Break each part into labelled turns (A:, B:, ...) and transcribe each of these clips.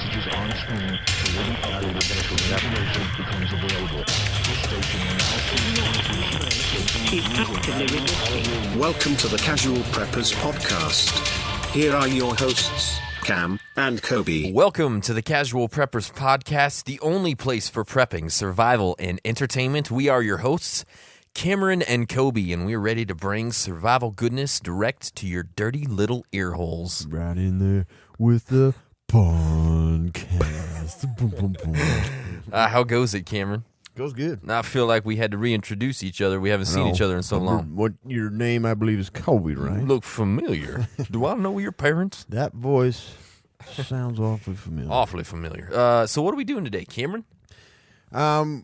A: messages on screen will be added as the information becomes available. This station will now
B: Keep actively resisting.
C: Welcome to the Casual Preppers Podcast. Here are your hosts, Cam and Kobe.
D: Welcome to the Casual Preppers Podcast, the only place for prepping, survival, and entertainment. We are your hosts, Cameron and Kobe, and we're ready to bring survival goodness direct to your dirty little ear holes.
E: Right in there with the podcast. Boom, boom, boom.
D: How goes it, Cameron?
E: Goes good.
D: I feel like we had to reintroduce each other. We haven't seen each other in so long.
E: What your name, I believe, is Kobe, right?
D: Look familiar. Do I know your parents?
E: That voice sounds awfully familiar.
D: Awfully familiar. So what are we doing today, Cameron?
E: I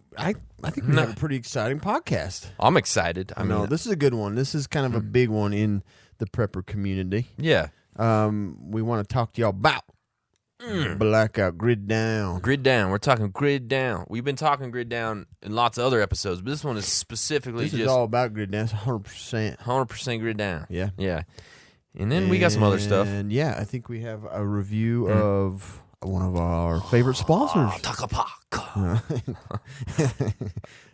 E: think we have a pretty exciting podcast.
D: I'm excited. I mean,
E: this is a good one. This is kind of a big one in the prepper community.
D: Yeah.
E: We want to talk to y'all about Blackout Grid Down.
D: Grid down. We're talking grid down. We've been talking grid down in lots of other episodes, but this one is specifically
E: This
D: just
E: is all about grid down. It's 100%.
D: 100% grid down.
E: Yeah.
D: Yeah. And then we got some other stuff.
E: And yeah, I think we have a review of one of our favorite sponsors.
D: Takapak.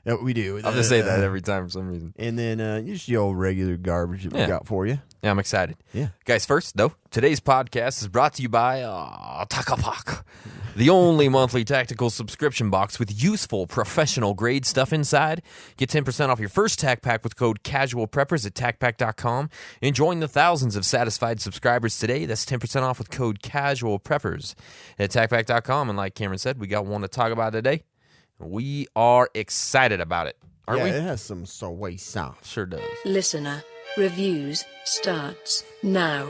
E: Yeah, we do.
D: I'm just saying that every time for some reason.
E: And then just the old regular garbage that we got for you.
D: Yeah, I'm excited.
E: Yeah.
D: Guys, first, though, today's podcast is brought to you by Takapak, the only monthly tactical subscription box with useful professional grade stuff inside. Get 10% off your first Tack Pack with code CASUALPREPPERS at TackPack.com and join the thousands of satisfied subscribers today. That's 10% off with code CASUALPREPPERS at TackPack.com. And like Cameron said, we got one to talk about today. We are excited about it, aren't we?
E: It has some soy sauce.
D: Sure does.
B: Listener reviews starts now.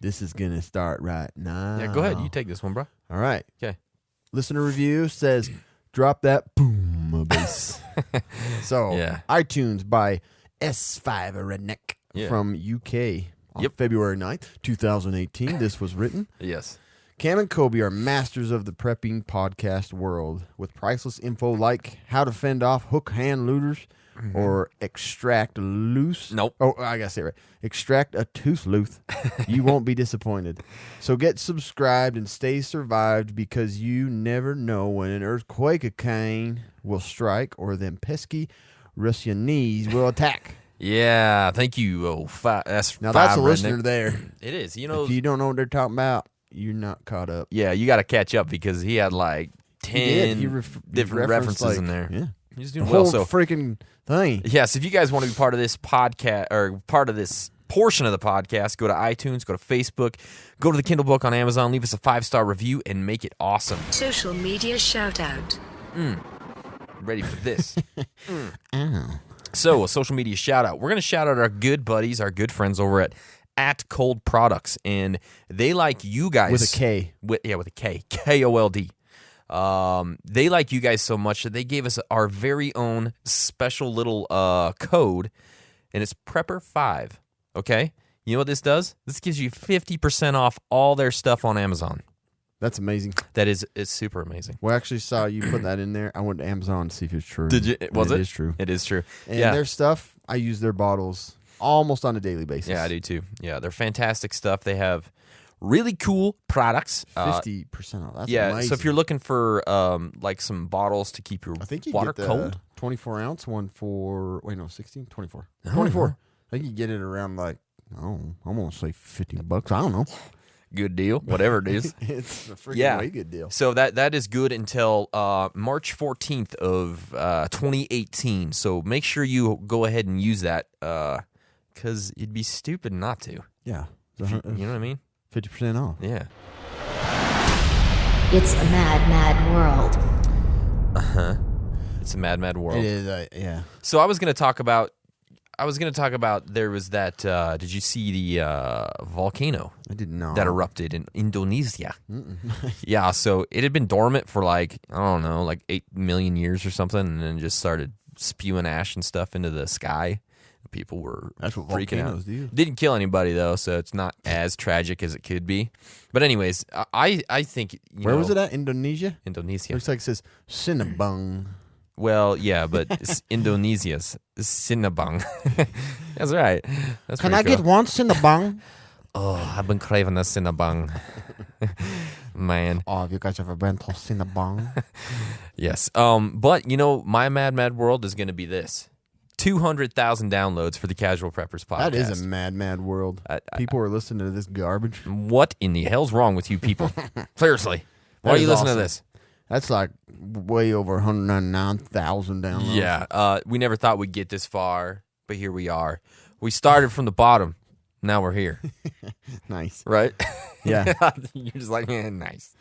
E: This is going to start right now.
D: Yeah, go ahead. You take this one, bro.
E: All right.
D: Okay.
E: Listener review says, drop that boom bass. So,
D: Yeah.
E: iTunes by S5 Redneck from UK on February 9th, 2018. This was written.
D: Yes.
E: Cam and Kobe are masters of the prepping podcast world with priceless info like how to fend off hook hand looters or extract loose.
D: Nope.
E: Oh, I got to say it right. Extract a tooth loose. You won't be disappointed. So get subscribed and stay survived because you never know when an earthquake will strike or them pesky Russianese will attack.
D: Yeah, thank you. That's
E: a
D: redneck.
E: listener there.
D: It is. You know,
E: If you don't know what they're talking about, you're not caught up.
D: yeah, you got to catch up because he had like 10
E: He
D: different
E: referenced,
D: references in
E: like,
D: there.
E: Yeah.
D: He's
E: The
D: doing
E: whole
D: well. So,
E: freaking thing.
D: yes, if you guys want to be part of this podcast or part of this portion of the podcast, go to iTunes, go to Facebook, go to the Kindle book on Amazon, leave us a 5-star review, and make it awesome.
B: Social media shout out.
D: Ready for this?
E: Oh.
D: So, a social media shout out. We're going to shout out our good buddies, our good friends over at Cold Products, and they like you guys
E: With a K.
D: with a K, KOLD. They like you guys so much that they gave us our very own special little code, and it's Prepper5. Okay, you know what this does? This gives you 50% off all their stuff on Amazon.
E: That's amazing.
D: It's super amazing.
E: Well, I actually saw you put that in there. I went to Amazon to see if it's true.
D: Did you? Was it?
E: It is true.
D: It is true.
E: And
D: yeah.
E: their stuff, I use their bottles almost on a daily basis.
D: Yeah, I do too. Yeah, they're fantastic stuff. They have really cool products.
E: 50% off. That's
D: yeah,
E: amazing.
D: so if you're looking for like some bottles to keep your
E: I think you
D: water
E: get the
D: cold.
E: 24 ounce one for 16, 24.
D: Oh,
E: 24. I think you get it around like, I'm gonna say $50. I don't know.
D: Good deal, whatever it is.
E: It's a freaking way good deal.
D: So that is good until March 14th of 2018. So make sure you go ahead and use that because it'd be stupid not to.
E: Yeah.
D: You know what I mean?
E: 50% off.
D: Yeah.
F: It's a mad, mad world.
D: It's a mad, mad world.
E: It is, yeah.
D: So I was going to talk about there was that, did you see the volcano?
E: I did not.
D: That erupted in Indonesia. Yeah, so it had been dormant for like, I don't know, like 8 million years or something, and then just started spewing ash and stuff into the sky. People were
E: That's what
D: freaking
E: volcanoes
D: out.
E: do.
D: Didn't kill anybody, though, so it's not as tragic as it could be. But anyways, I think,
E: Where was it at? Indonesia?
D: Indonesia.
E: Looks like it says Cinnabung.
D: Well, yeah, but it's Indonesia's Cinnabang. That's right. That's
E: Can
D: pretty
E: I
D: cool.
E: get one Cinnabung?
D: Oh, I've been craving a Cinnabang. man.
E: Oh, have you guys ever been to Cinnabon?
D: Yes. But my Mad World is going to be this: 200,000 downloads for the Casual Preppers podcast.
E: That is a mad world. People are listening to this garbage.
D: What in the hell's wrong with you people? Seriously, why are
E: That
D: you
E: is
D: listening
E: awesome.
D: to this?
E: That's like way over 199,000 downloads.
D: Yeah. We never thought we'd get this far, but here we are. We started from the bottom. Now we're here.
E: Nice.
D: Right?
E: Yeah.
D: You're just like, nice.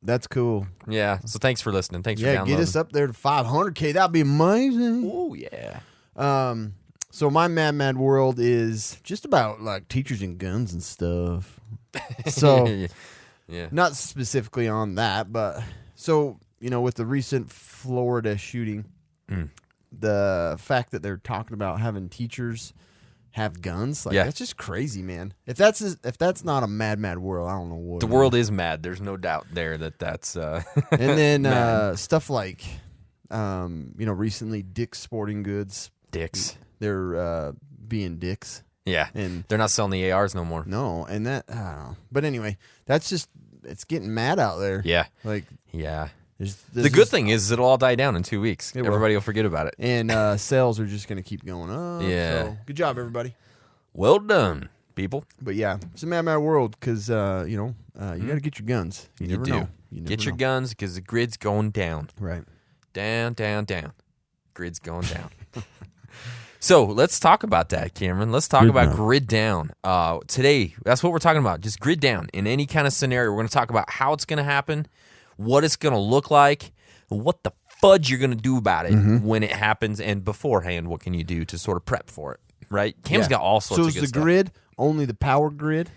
E: That's cool.
D: Yeah. So thanks for listening. Thanks for
E: Yeah,
D: downloading.
E: get us up there to 500K. That'd be amazing.
D: Oh, yeah.
E: So my Mad World is just about like teachers and guns and stuff. So
D: yeah.
E: not specifically on that, but so, with the recent Florida shooting, the fact that they're talking about having teachers have guns, like that's just crazy, man. If that's not a mad world, I don't know what.
D: The world is mad. There's no doubt there that's
E: And then stuff like recently Dick's Sporting Goods,
D: dicks.
E: they're being dicks.
D: Yeah.
E: And
D: they're not selling the ARs no more.
E: no, and that I don't know. But anyway, that's just it's getting mad out there.
D: Yeah.
E: Like
D: Yeah.
E: there's
D: The good thing is it'll all die down in 2 weeks.
E: It will.
D: Everybody will forget about it.
E: and sales are just going to keep going up.
D: Yeah.
E: So, good job, everybody.
D: Well done, people.
E: But yeah, it's a mad world because you got to get your guns. You never
D: do.
E: know. You never
D: Get your
E: know.
D: guns because the grid's going down.
E: Right.
D: Down. Grid's going down. So let's talk about that, Cameron. Let's talk about grid down. Today, that's what we're talking about. Just grid down. In any kind of scenario, we're going to talk about how it's going to happen, what it's going to look like, what the fudge you're going to do about it when it happens, and beforehand, what can you do to sort of prep for it, right? Cam's got all sorts
E: So
D: of
E: is
D: good
E: the
D: stuff.
E: grid only the power grid?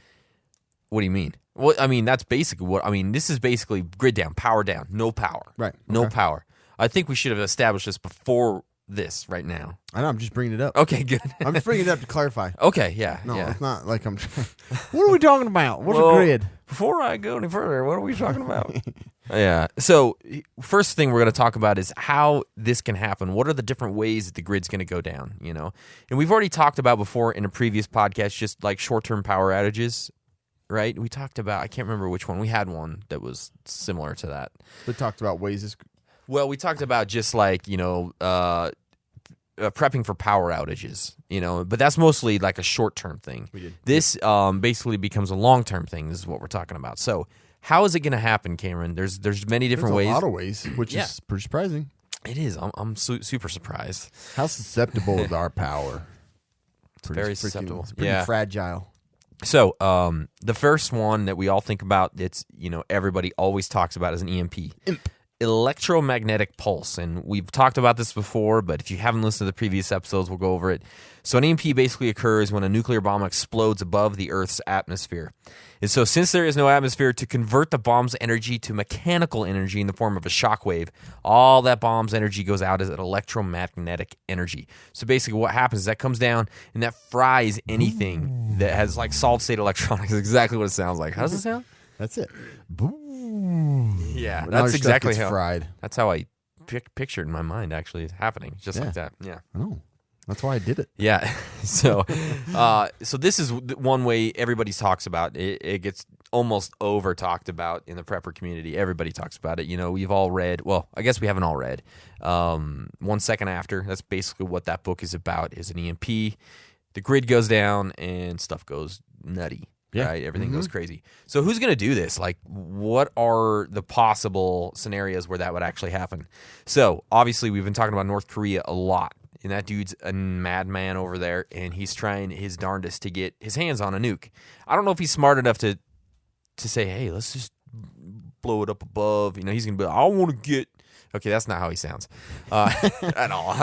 D: What do you mean? Well, I mean, that's basically what, this is basically grid down, power down, no power.
E: Right.
D: No
E: Okay.
D: power. I think we should have established this before this right now.
E: I know. I'm just bringing it up.
D: Okay, good.
E: I'm just bringing it up to clarify.
D: Okay, yeah.
E: No,
D: yeah.
E: it's not like I'm. What are we talking about? What's
D: Well,
E: a grid?
D: Before I go any further, what are we talking about? Yeah. So, first thing we're going to talk about is how this can happen. What are the different ways that the grid's going to go down, And we've already talked about before in a previous podcast, just like short-term power outages, right? We talked about, I can't remember which one. We had one that was similar to that.
E: We talked about ways this.
D: Well, we talked about just like, prepping for power outages, but that's mostly like a short-term thing.
E: We did.
D: This basically becomes a long-term thing. This is what we're talking about. So how is it going to happen, Cameron? There's many different
E: There's
D: ways.
E: a lot of ways, which is pretty surprising.
D: It is. I'm super surprised.
E: How susceptible is our power?
D: Very susceptible.
E: It's pretty
D: Yeah.
E: fragile.
D: So the first one that we all think about, it's everybody always talks about is an EMP. Electromagnetic pulse, and we've talked about this before, but if you haven't listened to the previous episodes, we'll go over it. So an EMP basically occurs when a nuclear bomb explodes above the Earth's atmosphere. And so since there is no atmosphere to convert the bomb's energy to mechanical energy in the form of a shockwave, all that bomb's energy goes out as electromagnetic energy. So basically what happens is that comes down and that fries anything that has like solid state electronics. Exactly what it sounds like. How does it sound?
E: That's it.
D: Yeah,
E: Now your
D: that's
E: stuff
D: exactly
E: gets
D: how
E: fried.
D: That's how I pictured in my mind. Actually, happening just
E: Yeah.
D: like that. Yeah,
E: I know. That's why I did it.
D: yeah. So, so this is one way everybody talks about it. It gets almost over talked about in the prepper community. Everybody talks about it. We've all read. Well, I guess we haven't all read. 1 Second After. That's basically what that book is about. Is an EMP. The grid goes down and stuff goes nutty.
E: Yeah.
D: Right? Everything goes crazy. So who's going to do this? Like, what are the possible scenarios where that would actually happen? So obviously we've been talking about North Korea a lot. And that dude's a madman over there, and he's trying his darndest to get his hands on a nuke. I don't know if he's smart enough to say, hey, let's just blow it up above. He's going to be like, I want to get... Okay, that's not how he sounds at all.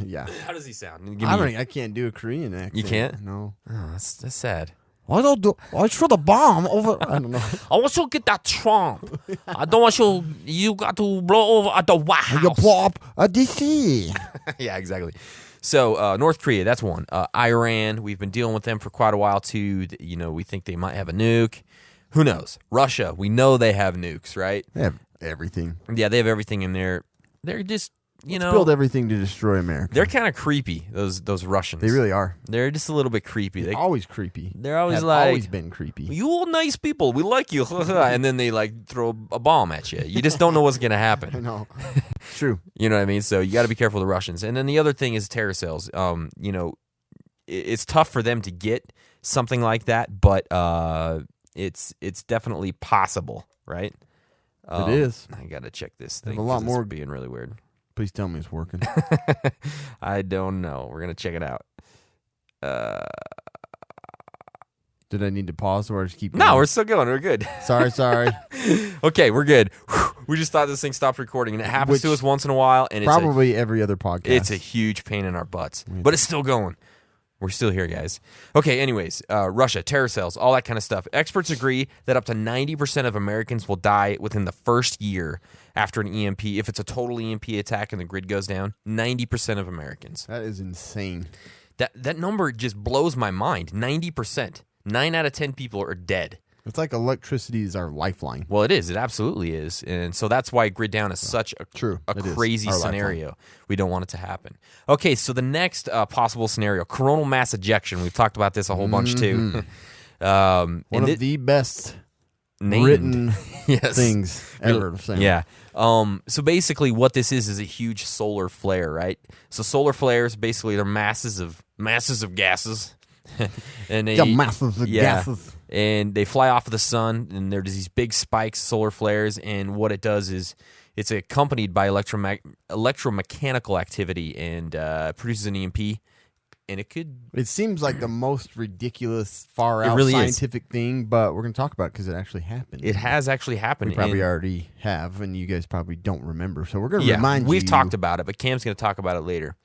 E: Yeah.
D: How does he sound?
E: I can't do a Korean accent.
D: You can't?
E: No.
D: Oh, that's sad.
E: Why throw the bomb over? I don't know.
D: I want you to get that Trump. I don't want you got to blow over at the White House.
E: You pop a DC.
D: Yeah, exactly. So North Korea, that's one. Iran, we've been dealing with them for quite a while too. We think they might have a nuke. Who knows? Russia, we know they have nukes, right?
E: They have everything.
D: Yeah, they have everything in there. They're just
E: build everything to destroy America.
D: they're kind of creepy. Those Russians.
E: They really are.
D: They're just a little bit creepy.
E: They're always creepy.
D: They're always
E: Have
D: like,
E: always been creepy.
D: you all nice people. We like you. And then they like throw a bomb at you. You just don't know what's going to happen.
E: I know. True.
D: You know what I mean? So you got to be careful of the Russians. And then the other thing is terror cells. It's tough for them to get something like that, but it's definitely possible, right?
E: It is.
D: I got to check this thing.
E: a lot
D: 'cause
E: more-
D: it's being really weird.
E: Please tell me it's working.
D: I don't know. We're going to check it out.
E: Did I need to pause or just keep
D: No,
E: going?
D: we're still going. We're good.
E: Sorry.
D: Okay, we're good. We just thought this thing stopped recording, and it happens to
E: Which
D: us once in a while, and
E: Probably every other podcast.
D: it's a huge pain in our butts. But it's still going. We're still here, guys. Okay, anyways, Russia, terror cells, all that kind of stuff. Experts agree that up to 90% of Americans will die within the first year after an EMP. If it's a total EMP attack and the grid goes down, 90% of Americans.
E: That is insane.
D: That number just blows my mind. 90%. 9 out of 10 people are dead.
E: It's like electricity is our lifeline.
D: Well, it is. It absolutely is. And so that's why grid down is such a
E: It is
D: crazy
E: our
D: scenario. We don't want it to happen. Okay, so the next possible scenario, coronal mass ejection. We've talked about this a whole bunch too.
E: One of the best
D: named.
E: written
D: Yes.
E: things ever. Sam.
D: Yeah. So basically what this is a huge solar flare, right? So solar flares, basically they're masses of gases. And they,
E: The masses of gases.
D: And they fly off of the sun, and there's these big spikes, solar flares, and what it does is it's accompanied by electromechanical activity and produces an EMP, and it could...
E: It seems like the most ridiculous, far out
D: really is.
E: scientific thing, but we're going to talk about it because it actually happened.
D: It has actually happened.
E: We probably
D: and-
E: already have, and you guys probably don't remember. So we're going to
D: Yeah,
E: remind you.
D: we've talked about it, but Cam's going to talk about it later.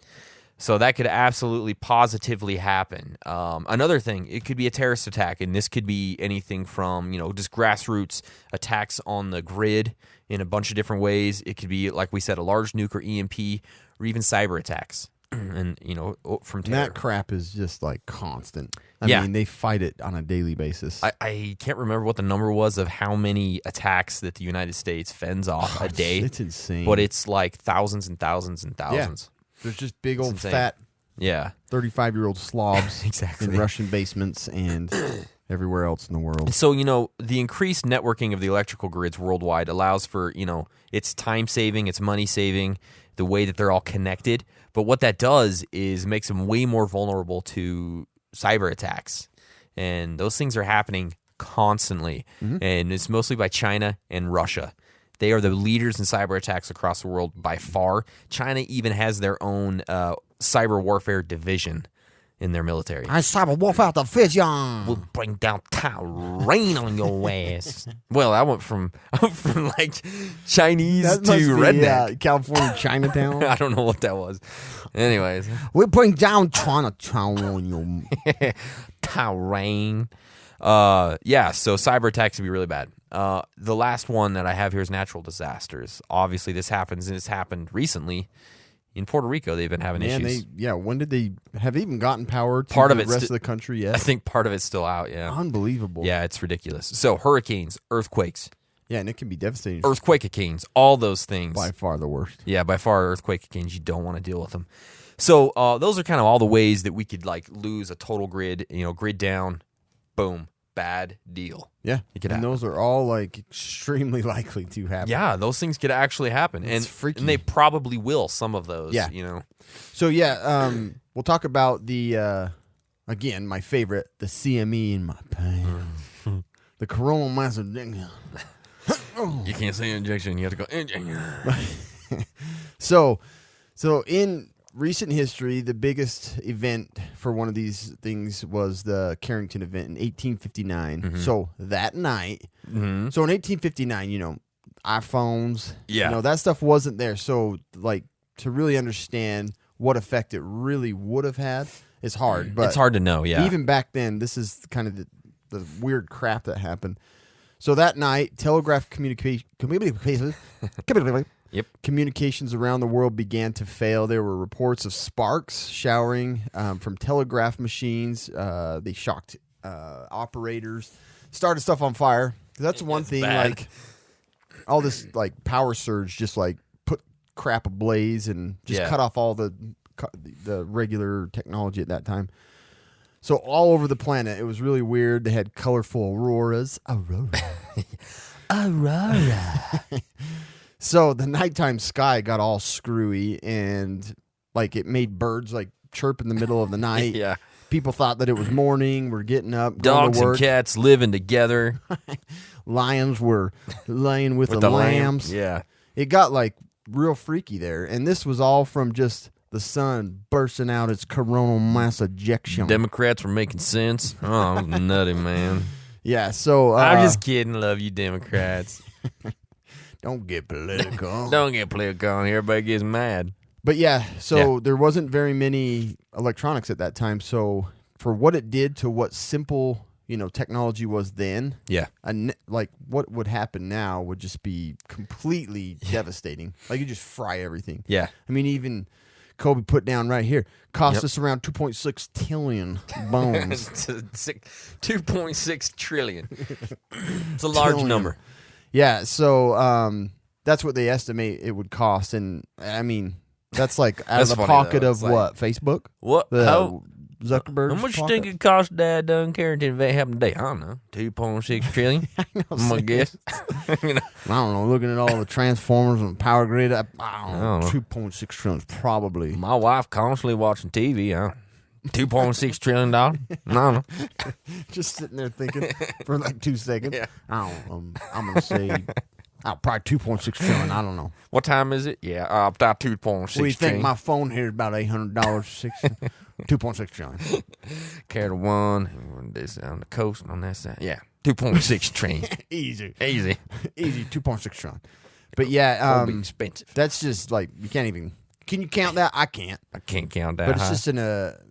D: So that could absolutely positively happen. Another thing, it could be a terrorist attack, and this could be anything from, just grassroots attacks on the grid in a bunch of different ways. It could be, like we said, a large nuke or EMP, or even cyber attacks, and from
E: And
D: terror.
E: that crap is just like constant. I
D: Yeah.
E: mean, they fight it on a daily basis.
D: I can't remember what the number was of how many attacks that the United States fends off a day,
E: It's insane.
D: but it's like thousands and thousands and thousands.
E: There's just big old
D: insane.
E: fat
D: Yeah.
E: 35-year-old slobs
D: Exactly.
E: in Russian basements and everywhere else in the world.
D: So, the increased networking of the electrical grids worldwide allows for, it's time saving, it's money saving, the way that they're all connected. But what that does is makes them way more vulnerable to cyber attacks. And those things are happening constantly. And it's mostly by China and Russia. They are the leaders in cyber attacks across the world by far. China even has their own cyber warfare division in their military.
E: I cyber wolf out the vision.
D: We'll bring down rain on your ass. Well, I went from like Chinese
E: That
D: to
E: must be,
D: redneck.
E: California Chinatown.
D: I don't know what that was. Anyways,
E: We bring down Chinatown on you.
D: rain. So cyber attacks would be really bad. The last one that I have here is natural disasters. Obviously, this happens, and it's happened recently. In Puerto Rico, they've been having issues.
E: When did they have even gotten power to
D: Part of
E: the
D: it's
E: rest
D: sti-
E: of the country
D: I
E: yet?
D: think part of it's still out, yeah.
E: Unbelievable.
D: Yeah, it's ridiculous. So hurricanes, earthquakes,
E: Yeah, and it can be devastating.
D: earthquake-canes, all those things.
E: By far the worst.
D: Yeah, by far, earthquake-canes, you don't want to deal with them. So those are kind of all the ways that we could lose a total grid, grid down, boom, bad deal.
E: Yeah,
D: It could
E: and
D: happen.
E: those are all extremely likely to happen.
D: Yeah, those things could actually happen.
E: It's freaky.
D: And they probably will, some of those.
E: Yeah. So we'll talk about the again my favorite, the CME in my pain, the coronal mass ejection.
D: You can't say injection, you have to go injection.
E: So in recent history, the biggest event for one of these things was the Carrington Event in 1859.
D: Mm-hmm.
E: So that night, so in 1859, iPhones, that stuff wasn't there. So to really understand what effect it really would have had is hard. But
D: It's hard to know, yeah.
E: even back then, this is kind of the weird crap that happened. So that night, telegraph
D: Yep.
E: communications around the world began to fail. There were reports of sparks showering from telegraph machines. They shocked operators, started stuff on fire. That's one thing.
D: bad.
E: All this power surge just put crap ablaze and just
D: Yeah.
E: cut off all the regular technology at that time. So all over the planet, it was really weird. They had colorful auroras. Aurora. So the nighttime sky got all screwy and like it made birds like chirp in the middle of the night.
D: Yeah.
E: People thought that it was morning. We're getting up, going
D: Dogs
E: to work.
D: and cats living together.
E: Lions were laying with,
D: With
E: the
D: the lamb.
E: lambs.
D: Yeah.
E: It got like real freaky there. And this was all from just the sun bursting out its coronal mass ejection.
D: Democrats were making sense. Oh, nutty, man.
E: Yeah, so
D: I'm just kidding. Love you, Democrats.
E: don't get political.
D: Don't get political on here. Everybody gets mad.
E: But yeah, so there wasn't very many electronics at that time. So for what it did to what simple, technology was then,
D: Yeah.
E: like what would happen now would just be completely devastating. Like you just fry everything.
D: Yeah.
E: I mean, even Kobe put down right here, cost us around 2.6 trillion bones.
D: 2.6 trillion. It's a large
E: Trillion.
D: number.
E: Yeah, so that's what they estimate it would cost. And I mean, that's like out
D: That's
E: of the
D: funny,
E: pocket
D: though.
E: of
D: It's like-
E: what? Facebook?
D: What?
E: The Zuckerberg.
D: How much you think it cost Dad done Carrington Event happened today? I don't know. 2.6 trillion? I'm going to guess.
E: I don't know. Looking at all the transformers and power grid, I don't
D: I
E: know.
D: don't
E: 2.6 trillion is probably.
D: My wife constantly watching TV. $2.6 trillion? I don't know.
E: Just sitting there thinking for like 2 seconds.
D: Yeah.
E: I don't know. I'm going to say probably 2.6 trillion. I don't know.
D: What time is it? Yeah, about 2.6
E: What do you think?
D: trillion.
E: My phone here is about $800. 2.6 trillion.
D: Carry the one, and this on the coast on that side. Yeah, 2.6 trillion.
E: Easy.
D: Easy.
E: Easy. 2.6 trillion. But yeah,
D: Gonna be expensive.
E: that's just like, you can't even. Can you count that? I can't.
D: I can't count that
E: But it's
D: high.
E: just an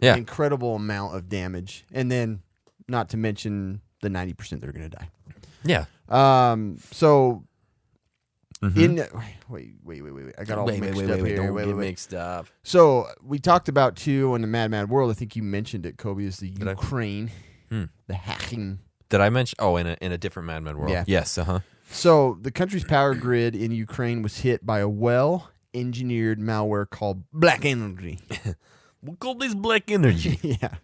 D: Yeah.
E: incredible amount of damage. And then, not to mention the 90% that are going to die.
D: Yeah.
E: So
D: Mhm.
E: in wait, I got all mixed up here.
D: Don't
E: Wait,
D: get
E: wait.
D: mixed up.
E: So we talked about too in the Mad World. I think you mentioned it, Kobe, is the
D: Did I?
E: Ukraine,
D: Hmm.
E: the hacking.
D: Did I mention? Oh, in a different Mad Men world.
E: Yeah.
D: Yes.
E: So the country's power grid in Ukraine was hit by a well-engineered malware called Black Energy.
D: We'll call this black energy.
E: Yeah.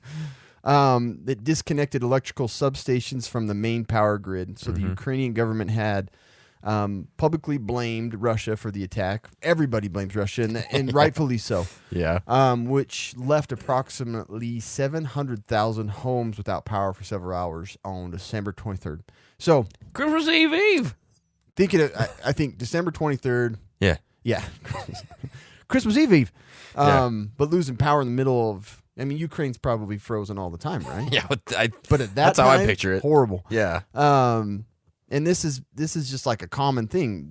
E: That disconnected electrical substations from the main power grid. So the Ukrainian government had publicly blamed Russia for the attack. Everybody blames Russia, and rightfully so.
D: Yeah.
E: Which left approximately 700,000 homes without power for several hours on December 23rd. So
D: Christmas Eve.
E: thinking of, I think December 23rd.
D: Yeah.
E: Yeah. Christmas Eve.
D: Yeah.
E: But losing power in the middle of, I mean, Ukraine's probably frozen all the time, right?
D: Yeah.
E: But at that
D: That's how I
E: time,
D: picture it.
E: Horrible.
D: Yeah.
E: And this is just like a common thing.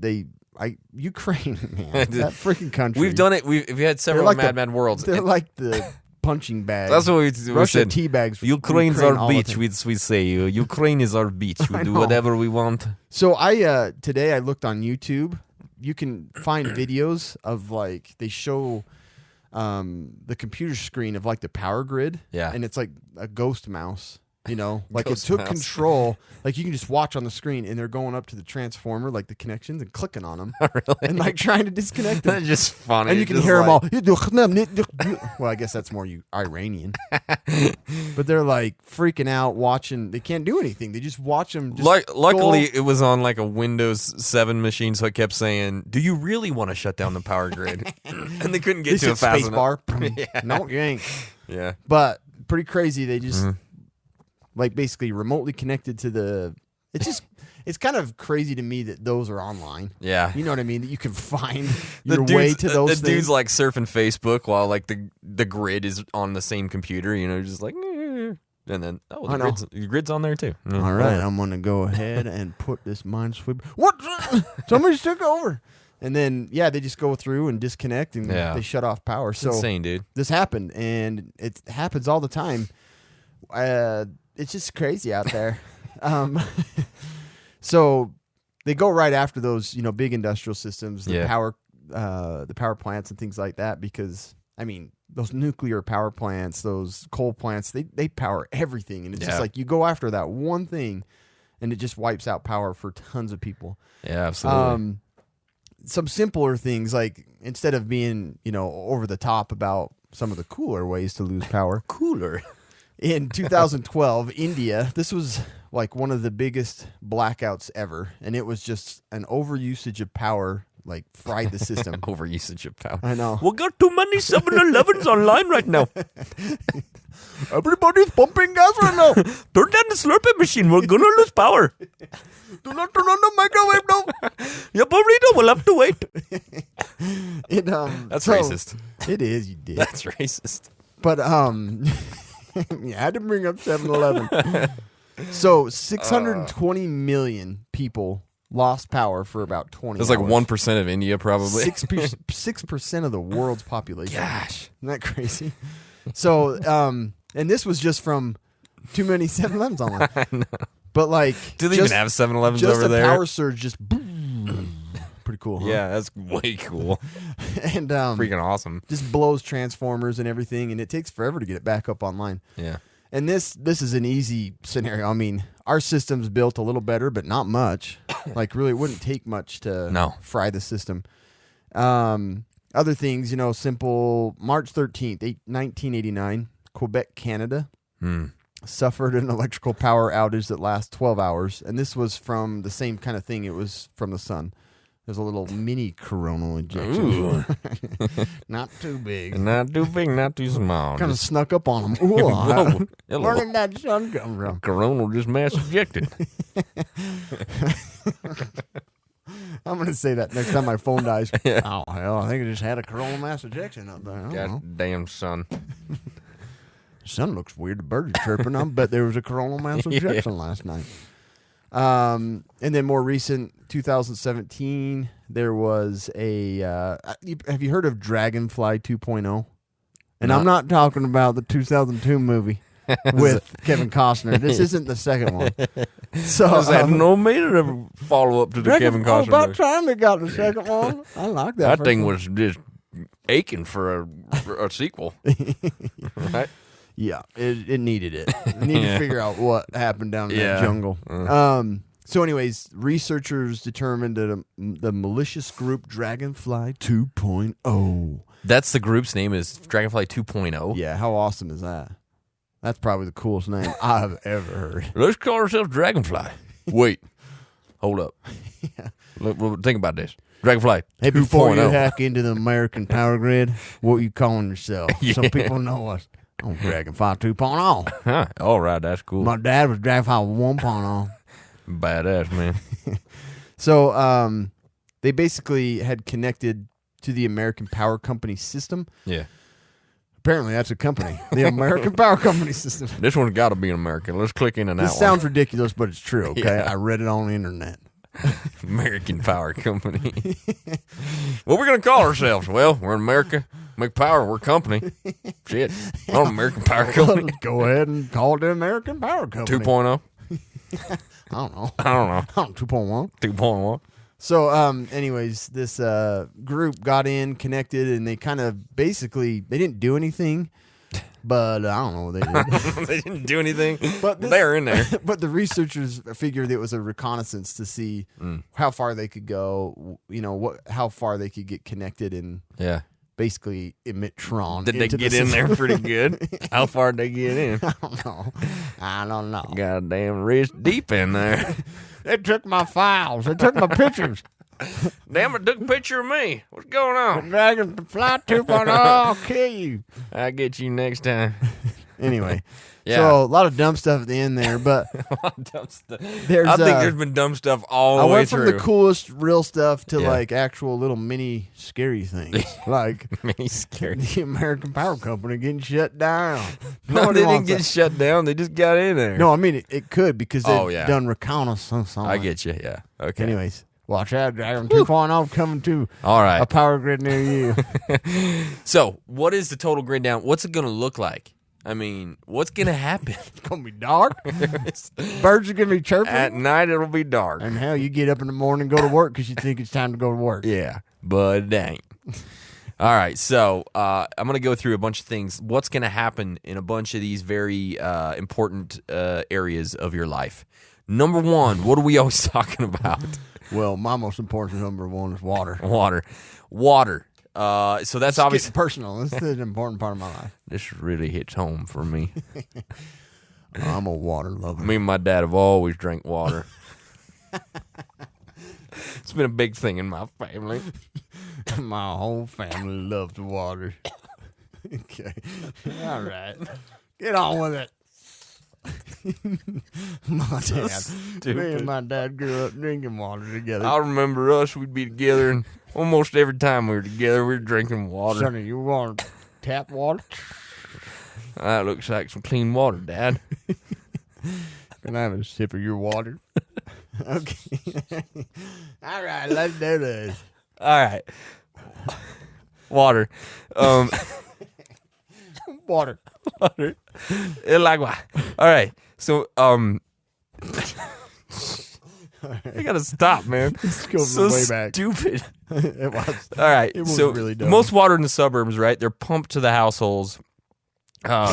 E: Ukraine, man, that freaking country.
D: We've done it. We've had several
E: like
D: Mad
E: the-
D: Men worlds.
E: They're like the punching bag.
D: That's what we
E: Russia
D: said.
E: teabags.
D: Ukraine's
E: Ukraine
D: our
E: all the
D: beach.
E: time.
D: We say Ukraine is our beach. We
E: I
D: do
E: know.
D: whatever we want.
E: So today I looked on YouTube. You can find videos of like they show the computer screen of like the power grid.
D: Yeah.
E: And it's like a ghost mouse. Like
D: Ghost
E: it took
D: mouse.
E: control. Like you can just watch on the screen, and they're going up to the transformer, like the connections, and clicking on them,
D: Really?
E: and like trying to disconnect them.
D: That's just funny.
E: And you can
D: Just
E: hear
D: like-
E: them all. Well, I guess that's more Iranian. But they're like freaking out watching. They can't do anything. They just watch them.
D: Luckily, it was on like a Windows 7 machine, so it kept saying, "Do you really want to shut down the power grid?" And they couldn't get
E: This
D: to it
E: is
D: fast
E: space
D: enough.
E: bar.
D: Yeah.
E: No, you ain't.
D: Yeah.
E: But pretty crazy. They just
D: Mm-hmm.
E: like basically remotely connected to the. It's kind of crazy to me that those are online.
D: Yeah.
E: You know what I mean? That you can find
D: The
E: your
D: dude's-
E: way to those
D: the
E: things.
D: dude's like surfing Facebook while like the grid is on the same computer, just like, and then
E: I know.
D: the grid's on there too.
E: All right, I'm gonna go ahead and put this Minesweeper. What? Somebody took over. And then they just go through and disconnect, and
D: Yeah.
E: they shut off power.
D: It's
E: So
D: insane, dude.
E: this happened, and it happens all the time. It's just crazy out there. So they go right after those, big industrial systems, the
D: Yeah.
E: power plants and things like that, because I mean, those nuclear power plants, those coal plants, they power everything, and it's just
D: Yeah.
E: like you go after that one thing, and it just wipes out power for tons of people.
D: Yeah, absolutely.
E: some simpler things, like instead of being, over the top about some of the cooler ways to lose power.
D: Cooler.
E: In 2012, India, this was like one of the biggest blackouts ever, and it was just an overusage of power, like fried the system.
D: Overusage of power.
E: I know.
D: We got too many 7-Elevens online right now.
E: Everybody's pumping gas right now.
D: Turn down the Slurpee machine. We're going to lose power.
E: Do not turn on the microwave now.
D: Your burrito will have to wait. That's
E: so-
D: racist.
E: It is, you did.
D: That's racist.
E: But I had to bring up 7-Eleven. So 620 million people lost power for about 20
D: That's like
E: hours.
D: 1% of India, probably.
E: 6% of the world's population.
D: Gosh.
E: Isn't that crazy? So, and this was just from too many 7-Elevens online.
D: I know.
E: But like,
D: Do they even have 7-Elevens
E: just
D: over
E: a
D: there?
E: power surge, just boom. Pretty cool, huh?
D: Yeah, that's way cool.
E: And
D: Freaking awesome.
E: just blows transformers and everything, and it takes forever to get it back up online.
D: Yeah.
E: And this is an easy scenario. I mean, our system's built a little better, but not much. Like, really, it wouldn't take much to fry the system. Other things, simple. March 13th, 1989, Quebec, Canada, suffered an electrical power outage that lasts 12 hours. And this was from the same kind of thing. It was from the sun. There's a little mini coronal injection. Not too big.
D: Not too big, not too small.
E: Kind of snuck up on them.
D: Whoa.
E: Where did that sun come from?
D: Coronal just mass ejected.
E: I'm going to say that next time my phone dies. Oh, hell, I think it just had a coronal mass ejection up there. I don't know.
D: God damn son.
E: Sun looks weird. The birds are chirping. I bet there was a coronal mass ejection last night. And then more recent, 2017, there was a... have you heard of Dragonfly 2.0? And I'm not talking about the 2002 movie with Kevin Costner. This isn't the second one. So
D: no meaning of follow up to the Kevin Costner
E: about
D: movie.
E: time they got the second one. I like that.
D: That thing was just aching for a sequel. Right?
E: Yeah, it needed it. It needed to figure out what happened down in that jungle. So anyways, researchers determined that the malicious group Dragonfly 2.0.
D: That's the group's name is Dragonfly 2.0?
E: Yeah, how awesome is that? That's probably the coolest name I've ever heard.
D: Let's call ourselves Dragonfly. Wait. Hold up. Look, think about this. Dragonfly 2.0.
E: Hey, before you hack into the American power grid, what you calling yourself? So people know us. I'm Dragonfly 2.0.
D: Huh. All right, that's cool.
E: My dad was Dragonfly 1.0.
D: Badass, man.
E: So they basically had connected to the American Power Company system.
D: Yeah.
E: Apparently, that's a company. The American Power Company system.
D: This one's got to be an American. Let's click in on that
E: This
D: one.
E: sounds ridiculous, but it's true, okay?
D: Yeah.
E: I read it on the internet.
D: American Power Company. What we're going to call ourselves? Well, we're in America. Make power. We're a company. Shit. I'm American Power Company.
E: Go ahead and call it the American Power Company.
D: 2.0.
E: I don't know.
D: I don't know.
E: 2.1.
D: 2.1.
E: So, anyways, this group got in, connected, and they kind of basically, they didn't do anything, but I don't know what they did.
D: They didn't do anything,
E: But
D: they're in there.
E: But the researchers figured it was a reconnaissance to see how far they could go, how far they could get connected and basically emit Tron.
D: Did they get in there pretty good? How far did they get in?
E: I don't know.
D: Goddamn wrist deep in there.
E: They took my files. They took my pictures.
D: Damn it, took a picture of me. What's going on?
E: Dragonfly 2.0, I'll kill you.
D: I'll get you next time.
E: Anyway,
D: Yeah.
E: so a lot of dumb stuff at the end there, but
D: Dumb stuff.
E: there's
D: I think there's been dumb stuff all
E: I
D: the way
E: went from
D: through.
E: the coolest real stuff to
D: Yeah.
E: like actual little mini scary things, like
D: Mini scary.
E: the American Power Company getting shut down.
D: No,
E: Nobody
D: they didn't
E: wants
D: get
E: that.
D: shut down. They just got in there.
E: No, I mean it could because they've
D: Oh, yeah.
E: done reconnaissance.
D: I get you. Yeah. Okay.
E: Anyways, watch out, Dragon 2.0 coming to
D: All right.
E: a power grid near you.
D: So, what is the total grid down? What's it going to look like? I mean, what's going to happen?
E: It's gonna be dark. Birds are gonna be chirping.
D: At night, it'll be dark.
E: And hell, you get up in the morning and go to work because you think it's time to go to work.
D: Yeah, but it ain't. All right, so I'm going to go through a bunch of things. What's going to happen in a bunch of these very important areas of your life? Number one, what are we always talking about?
E: Well, my most important number one is water.
D: Water. So that's obviously
E: personal. This is an important part of my life.
D: This really hits home for me.
E: I'm a water lover.
D: Me and my dad have always drank water. It's been a big thing in my family.
E: My whole family loves water. Okay. All right. Get on with it. My dad. Me and my dad grew up drinking water together.
D: I remember us, we'd be together, and almost every time we were together, we were drinking water.
E: Sonny, you want tap water?
D: That looks like some clean water, Dad.
E: Can I have a sip of your water? Okay. All right, let's do this.
D: All right. Water.
E: Water.
D: Water. Likewise. All right. So, I gotta stop, man.
E: Let's go
D: So
E: way back.
D: stupid.
E: It was.
D: All right.
E: It was
D: so
E: really dumb.
D: most water in the suburbs, right? They're pumped to the households.
E: To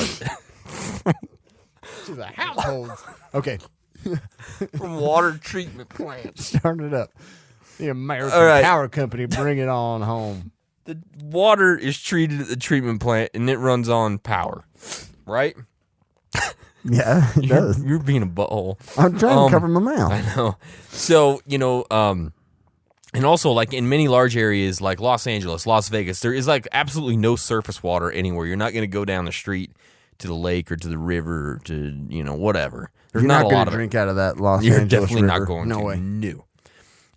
E: the households. Okay.
D: From water treatment plants.
E: Start it up. The American
D: All right.
E: Power Company, bring it on home.
D: The water is treated at the treatment plant, and it runs on power, right?
E: Yeah, it does.
D: You're being a butthole.
E: I'm trying to cover my mouth.
D: I know. So, and also, like, in many large areas like Los Angeles, Las Vegas, there is, like, absolutely no surface water anywhere. You're not going to go down the street to the lake or to the river or to, whatever. There's
E: You're
D: not,
E: not
D: a
E: going
D: lot
E: to
D: of
E: drink out of that Los
D: You're
E: Angeles
D: definitely
E: River.
D: not going
E: no
D: to.
E: way.
D: No.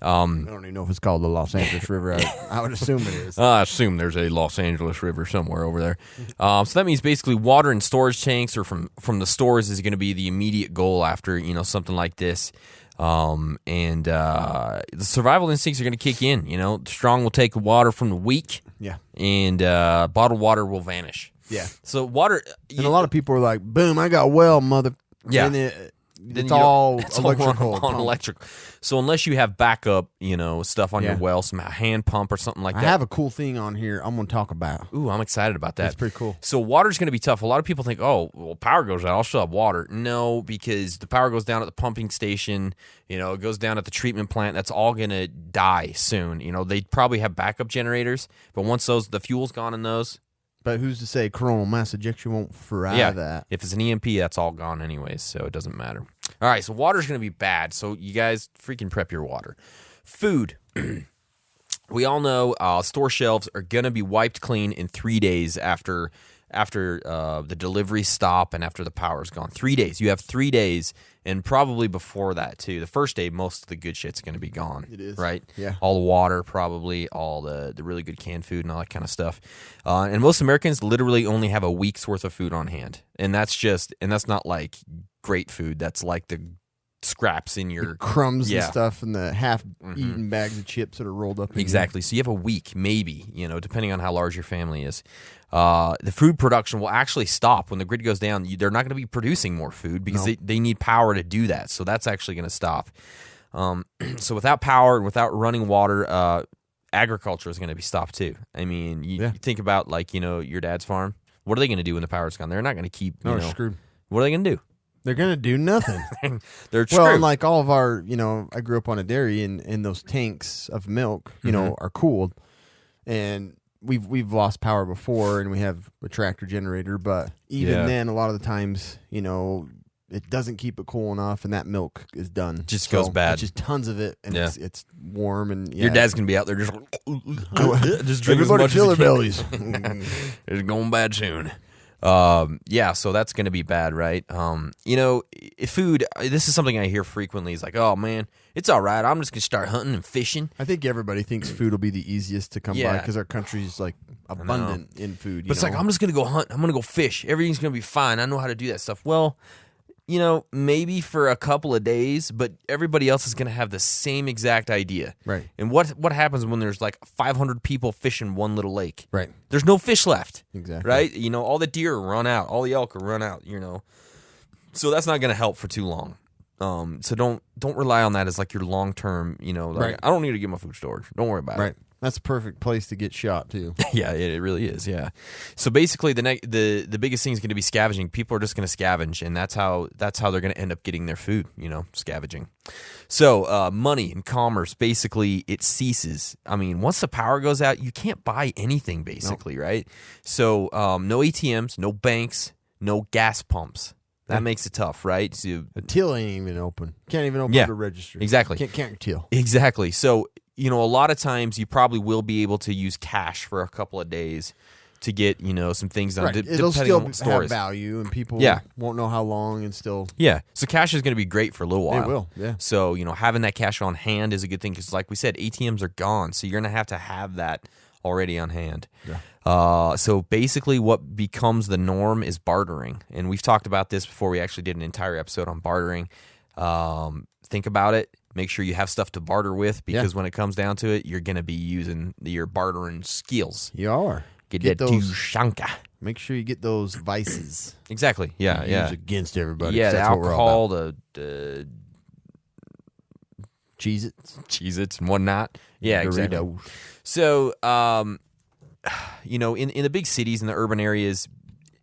E: I don't even know if it's called the Los Angeles River. I would assume it is.
D: I assume there's a Los Angeles River somewhere over there. So that means basically water in storage tanks or from the stores is going to be the immediate goal after, something like this. The survival instincts are going to kick in. Strong will take water from the weak.
E: Yeah.
D: And bottled water will vanish.
E: Yeah.
D: So water.
E: And a lot of people are like, boom, I got well, mother.
D: Yeah.
E: And
D: Then
E: it's all
D: it's all
E: electrical.
D: on electric. So unless you have backup, stuff on your
E: Yeah.
D: well, some hand pump or something like
E: I
D: that.
E: have a cool thing on here I'm going to talk about.
D: Ooh, I'm excited about that.
E: That's pretty cool.
D: So water's going to be tough. A lot of people think, oh, well, power goes out, I'll still have water. No, because the power goes down at the pumping station. It goes down at the treatment plant. That's all going to die soon. They probably have backup generators, but once the fuel's gone in those.
E: But who's to say coronal mass ejection won't fry that?
D: If it's an EMP, that's all gone anyways, so it doesn't matter. All right, so water's going to be bad, so you guys freaking prep your water. Food. We all know store shelves are going to be wiped clean in 3 days after the deliveries stop and after the power's gone. 3 days. You have 3 days, and probably before that, too. The first day, most of the good shit's going to be gone.
E: It is.
D: Right?
E: Yeah.
D: All the water, probably, all the really good canned food and all that kind of stuff. And most Americans literally only have a week's worth of food on hand. And that's not like great food. That's like the scraps in your
E: Crumbs and stuff and the half-eaten bags of chips that are rolled up.
D: Exactly. So you have a week, maybe, depending on how large your family is. The food production will actually stop when the grid goes down. They're not going to be producing more food because they need power to do that. So that's actually going to stop. So without power and without running water, agriculture is going to be stopped too. I mean, you think about your dad's farm. What are they going to do when the power's gone? They're not going to keep.
E: They're screwed.
D: What are they going to do?
E: They're going to do nothing.
D: They're
E: well,
D: screwed.
E: and like all of our, I grew up on a dairy, and those tanks of milk, are cooled, and we've lost power before, and we have a tractor generator, but even then, a lot of the times, it doesn't keep it cool enough, and that milk is done.
D: Just goes bad.
E: It's just tons of it, and it's warm, and
D: your dad's going to be out there just drink as
E: everybody
D: much
E: fill
D: as
E: their
D: you can.
E: bellies.
D: It's going bad soon. So that's going to be bad, right? Food, this is something I hear frequently. Is like, oh man, it's all right. I'm just going to start hunting and fishing.
E: I think everybody thinks food will be the easiest to come by
D: Yeah.
E: because our country's like abundant in food.
D: But it's like, I'm just going to go hunt. I'm going to go fish. Everything's going to be fine. I know how to do that stuff. Well, maybe for a couple of days, but everybody else is going to have the same exact idea.
E: Right.
D: And what happens when there's like 500 people fishing one little lake?
E: Right.
D: There's no fish left.
E: Exactly.
D: Right? All the deer run out. All the elk are run out, So that's not going to help for too long. So don't rely on that as like your long term. Like,
E: Right.
D: I don't need to get my food storage. Don't worry about it.
E: Right. That's a perfect place to get shot too.
D: Yeah, it really is. Yeah. So basically, the biggest thing is going to be scavenging. People are just going to scavenge, and that's how they're going to end up getting their food. Scavenging. So money and commerce, basically, it ceases. I mean, once the power goes out, you can't buy anything, basically, right? So no ATMs, no banks, no gas pumps. That makes it tough, right? So,
E: The till ain't even open. Can't even open the registry.
D: Exactly.
E: Can't till.
D: Exactly. So, a lot of times you probably will be able to use cash for a couple of days to get, some things done.
E: Right.
D: Depending
E: It'll
D: on
E: still
D: what store
E: have
D: is.
E: value, and people
D: Yeah.
E: won't know how long, and still
D: Yeah. So cash is going to be great for a little while.
E: it will. Yeah.
D: So, having that cash on hand is a good thing because, like we said, ATMs are gone. So you're going to have that already on hand.
E: Yeah.
D: So basically what becomes the norm is bartering. And we've talked about this before. We actually did an entire episode on bartering. Think about it. Make sure you have stuff to barter with because when it comes down to it, you're going to be using your bartering skills.
E: You are.
D: Get that
E: those.
D: shanka.
E: Make sure you get those vices.
D: Exactly. Yeah.
E: You use against everybody.
D: Yeah,
E: 'cause
D: the
E: that's what we're all
D: alcohol,
E: about.
D: the
E: Cheez-Its.
D: Cheez-Its and whatnot. Yeah, exactly.
E: Doritos.
D: So, in the big cities, in the urban areas,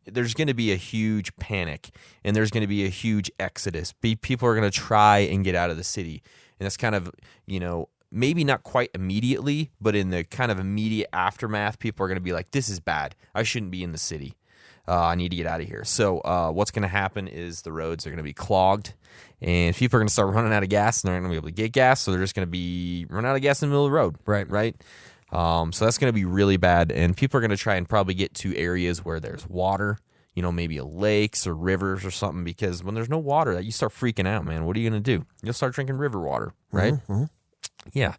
D: there's going to be a huge panic and there's going to be a huge exodus. People are going to try and get out of the city. And that's kind of, maybe not quite immediately, but in the kind of immediate aftermath, people are going to be like, this is bad. I shouldn't be in the city. I need to get out of here. So what's going to happen is the roads are going to be clogged and people are going to start running out of gas and they're not going to be able to get gas. So they're just going to be running out of gas in the middle of the road. Right. So that's going to be really bad. And people are going to try and probably get to areas where there's water, maybe lakes or rivers or something, because when there's no water, you start freaking out, man. What are you going to do? You'll start drinking river water, right?
E: Mm-hmm.
D: Yeah.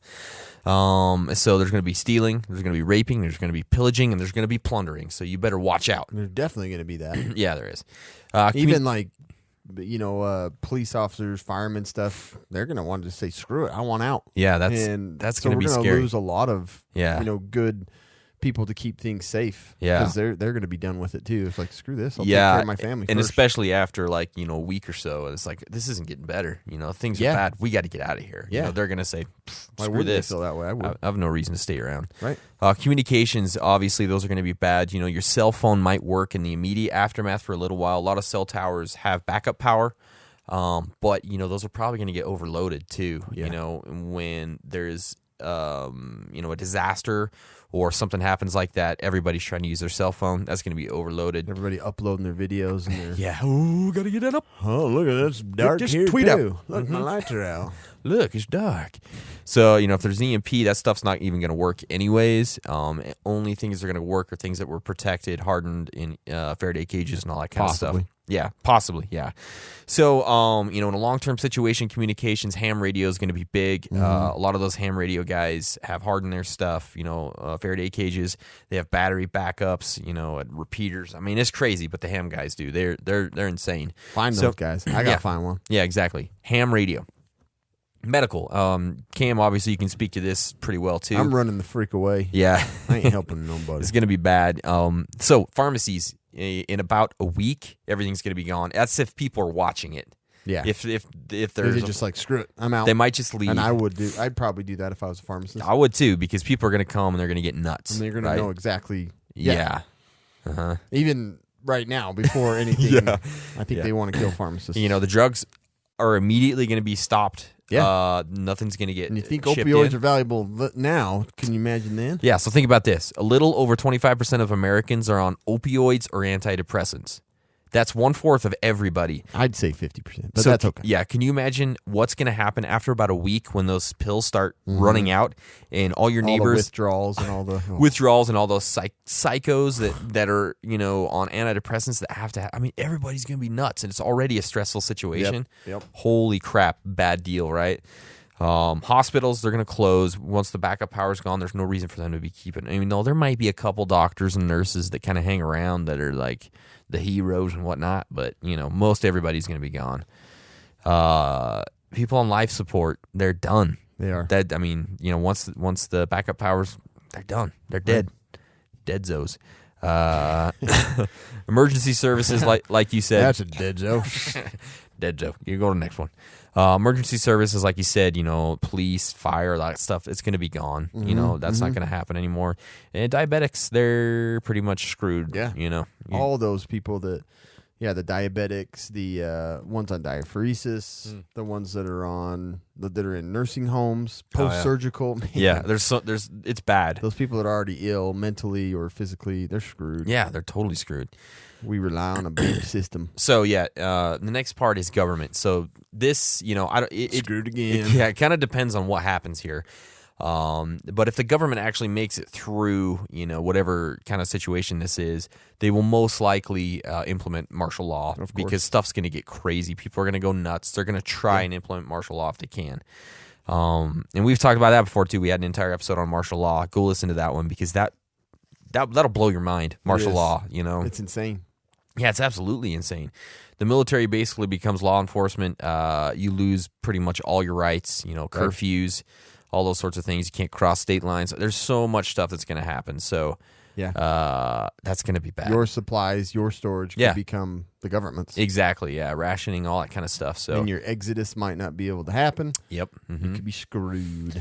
D: So there's going to be stealing, there's going to be raping, there's going to be pillaging, and there's going to be plundering. So you better watch out.
E: There's definitely going to be that.
D: Yeah, there is.
E: Even police officers, firemen, stuff. They're going to want to say, "Screw it, I want out."
D: Yeah, that's
E: so
D: going to be
E: we're gonna
D: scary.
E: lose a lot of good people to keep things safe.
D: Yeah.
E: because they're going to be done with it too. It's like, screw this. I'll take
D: Yeah,
E: care of my family
D: and
E: first.
D: especially after a week or so, it's like this isn't getting better. Things are bad. We got to get out of here.
E: Yeah.
D: They're going to say,
E: Why
D: "Screw
E: wouldn't
D: this."
E: they feel that way? I would.
D: I have no reason to stay around.
E: Right.
D: Communications, obviously, those are going to be bad. Your cell phone might work in the immediate aftermath for a little while. A lot of cell towers have backup power, but those are probably going to get overloaded too.
E: Yeah.
D: When there's a disaster or something happens like that, everybody's trying to use their cell phone. That's going to be overloaded.
E: Everybody uploading their videos and their
D: Yeah. Oh, gotta get that up.
E: oh, look at this dark
D: Just
E: here
D: tweet
E: too.
D: out.
E: Look, my lights are out.
D: Look, it's dark. So, if there's EMP, that stuff's not even going to work anyways. Only things that are going to work are things that were protected, hardened in Faraday cages and all that kind of
E: Possibly.
D: stuff. Yeah, possibly, yeah. So, in a long-term situation, communications, ham radio is going to be big. A lot of those ham radio guys have hardened their stuff, Faraday cages. They have battery backups, repeaters. I mean, it's crazy, but the ham guys do. They're insane.
E: Find those guys. I gotta find one.
D: Yeah, exactly. Ham radio. Medical. Cam, obviously, you can speak to this pretty well, too.
E: I'm running the freak away.
D: Yeah.
E: I ain't helping nobody.
D: It's going to be bad. So pharmacies, in about a week, everything's going to be gone. That's if people are watching it.
E: Yeah.
D: If
E: They're
D: there's
E: just like, screw it, I'm out.
D: they might just leave.
E: and I'd probably do that if I was a pharmacist.
D: I would too, because people are going to come and they're going to get nuts.
E: And they're gonna
D: right?
E: know exactly.
D: Yeah.
E: Even right now, before anything,
D: Yeah.
E: I think they want to kill pharmacists.
D: The drugs are immediately going to be stopped.
E: Yeah.
D: Nothing's going to get
E: and you think
D: shipped
E: opioids
D: in.
E: are valuable now? Can you imagine then?
D: Yeah, so think about this. A little over 25% of Americans are on opioids or antidepressants. That's 1/4 of everybody.
E: I'd say 50%, but
D: So
E: that's okay.
D: Yeah, can you imagine what's going to happen after about a week when those pills start running out and all your
E: All the
D: neighbors
E: withdrawals and all the
D: withdrawals and all those psychos that are on antidepressants that have to I mean, everybody's going to be nuts, and it's already a stressful situation.
E: Yep.
D: Holy crap, bad deal, right? Hospitals, they're going to close once the backup power's gone. There's no reason for them to be keeping. I mean, there might be a couple doctors and nurses that kind of hang around that are like the heroes and whatnot, but most everybody's going to be gone. People on life support, they're done.
E: They are.
D: That I mean, once the backup powers, they're done. They're dead. Deadzos. Emergency services, like you said.
E: That's a dead zone.
D: Dead Joe. You go to the next one. Emergency services, like you said, police, fire, that stuff, it's going to be gone. That's not going to happen anymore. And diabetics, they're pretty much screwed.
E: Yeah. All those people the diabetics, the ones on diaphoresis, the ones that are in nursing homes, post-surgical.
D: Yeah, it's bad.
E: Those people that are already ill mentally or physically, they're screwed.
D: Yeah, they're totally screwed.
E: We rely on a big system.
D: So the next part is government. So this,
E: Screwed again.
D: It kind of depends on what happens here. But if the government actually makes it through, whatever kind of situation this is, they will most likely implement martial law because stuff's going to get crazy. People are going to go nuts. They're going to try and implement martial law if they can. And we've talked about that before too. We had an entire episode on martial law. Go listen to that one because that'll blow your mind. Martial law,
E: It's insane.
D: Yeah, it's absolutely insane. The military basically becomes law enforcement. You lose pretty much all your rights, curfews, all those sorts of things. You can't cross state lines. There's so much stuff that's going to happen. So that's going to be bad.
E: Your supplies, your storage could become the government's.
D: Exactly, yeah. Rationing, all that kind of stuff. So
E: and your exodus might not be able to happen.
D: Yep.
E: You could be screwed.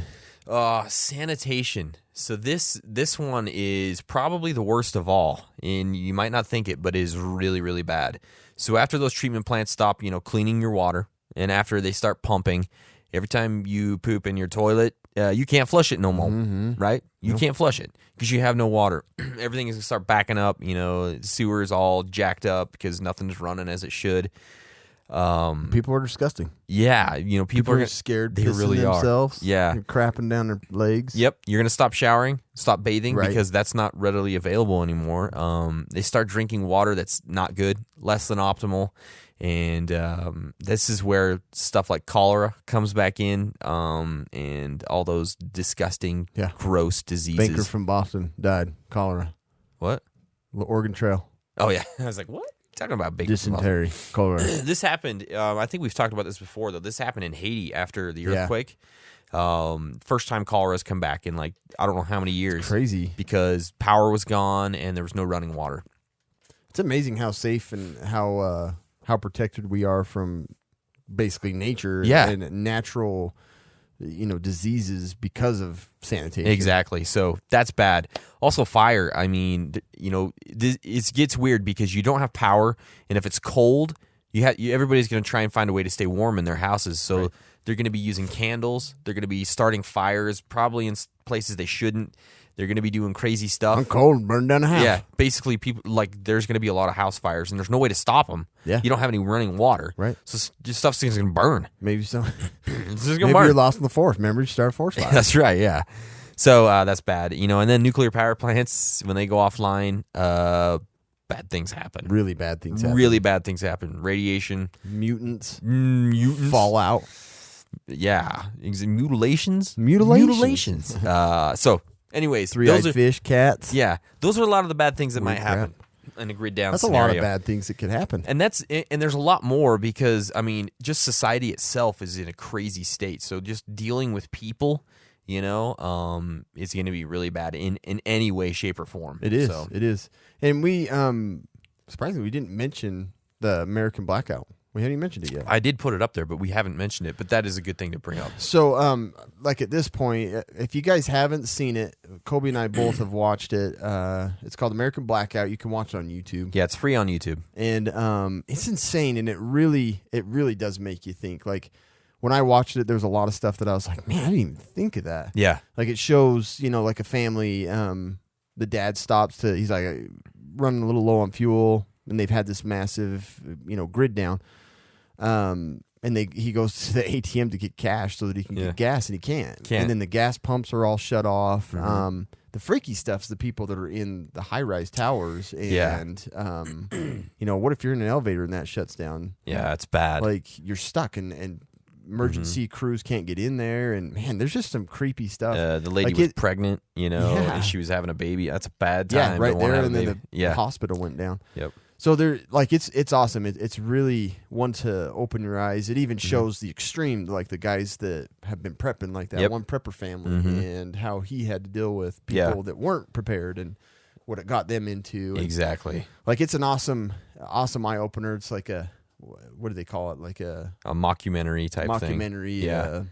D: Sanitation. So this one is probably the worst of all, and you might not think it, but it is really, really bad. So after those treatment plants stop, cleaning your water, and after they start pumping, every time you poop in your toilet, you can't flush it no more, right? You can't flush it because you have no water. Everything is going to start backing up. The sewer's all jacked up because nothing's running as it should.
E: People are disgusting.
D: Yeah, people are
E: scared.
D: They really
E: themselves.
D: are. Yeah,
E: and crapping down their legs.
D: Yep, you're gonna stop showering, stop bathing because that's not readily available anymore. They start drinking water that's not good, less than optimal, and this is where stuff like cholera comes back in, and all those disgusting, gross diseases.
E: Banker from Boston died cholera.
D: What?
E: The Oregon Trail.
D: Oh yeah, I was like, what? Talking about big
E: dysentery, cholera.
D: This happened. I think we've talked about this before, though. This happened in Haiti after the earthquake. First time cholera has come back in I don't know how many years.
E: It's crazy
D: because power was gone and there was no running water.
E: It's amazing how safe and how protected we are from basically nature and natural diseases because of sanitation.
D: Exactly. So that's bad. Also fire. I mean, it gets weird because you don't have power, and if it's cold, everybody's going to try and find a way to stay warm in their houses. So they're going to be using candles. They're going to be starting fires, probably in places they shouldn't. They're going to be doing crazy stuff.
E: I'm cold, burn down a house.
D: Yeah, basically, people there's going to be a lot of house fires, and there's no way to stop them.
E: Yeah,
D: you don't have any running water.
E: Right,
D: so just stuff's going to burn.
E: Maybe so.
D: It's just
E: Maybe
D: burn.
E: You're lost in the forest. Remember, you start a forest fire.
D: That's right. Yeah. So that's bad. And then nuclear power plants when they go offline, bad things happen.
E: Really bad things happen.
D: Really bad things happen. Radiation,
E: mutants,
D: fallout. Yeah, mutilations. So. Anyways,
E: three-eyed fish, cats.
D: Yeah, those are a lot of the bad things that might happen in a grid down
E: That's
D: scenario.
E: a lot of bad things that could happen.
D: And there's a lot more because, just society itself is in a crazy state. So just dealing with people, is going to be really bad in any way, shape, or form.
E: It is. So. It is. And we, surprisingly, we didn't mention the American Blackout. We haven't even mentioned it yet.
D: I did put it up there, but we haven't mentioned it. But that is a good thing to bring up.
E: So, at this point, if you guys haven't seen it, Kobe and I both have watched it. It's called American Blackout. You can watch it on YouTube.
D: Yeah, it's free on YouTube.
E: And it's insane, and it really does make you think. When I watched it, there was a lot of stuff that I was like, man, I didn't even think of that.
D: Yeah.
E: It shows, like a family, the dad stops he's like running a little low on fuel, and they've had this massive, grid down. And he goes to the ATM to get cash so that he can get gas, and he can't. And then the gas pumps are all shut off. Mm-hmm. The freaky stuff's the people that are in the high-rise towers. And, what if you're in an elevator and that shuts down?
D: Yeah, it's bad.
E: You're stuck, and emergency crews can't get in there. And, man, there's just some creepy stuff.
D: The lady was pregnant, and she was having a baby. That's a bad time.
E: Yeah, right there. And then the hospital went down.
D: Yep.
E: So it's awesome. It's really one to open your eyes. It even shows the extreme, the guys that have been prepping, that one prepper family, and how he had to deal with people that weren't prepared and what it got them into.
D: Exactly.
E: It's an awesome eye opener. It's what do they call it? Like a
D: mockumentary type thing.
E: mockumentary.
D: Yeah.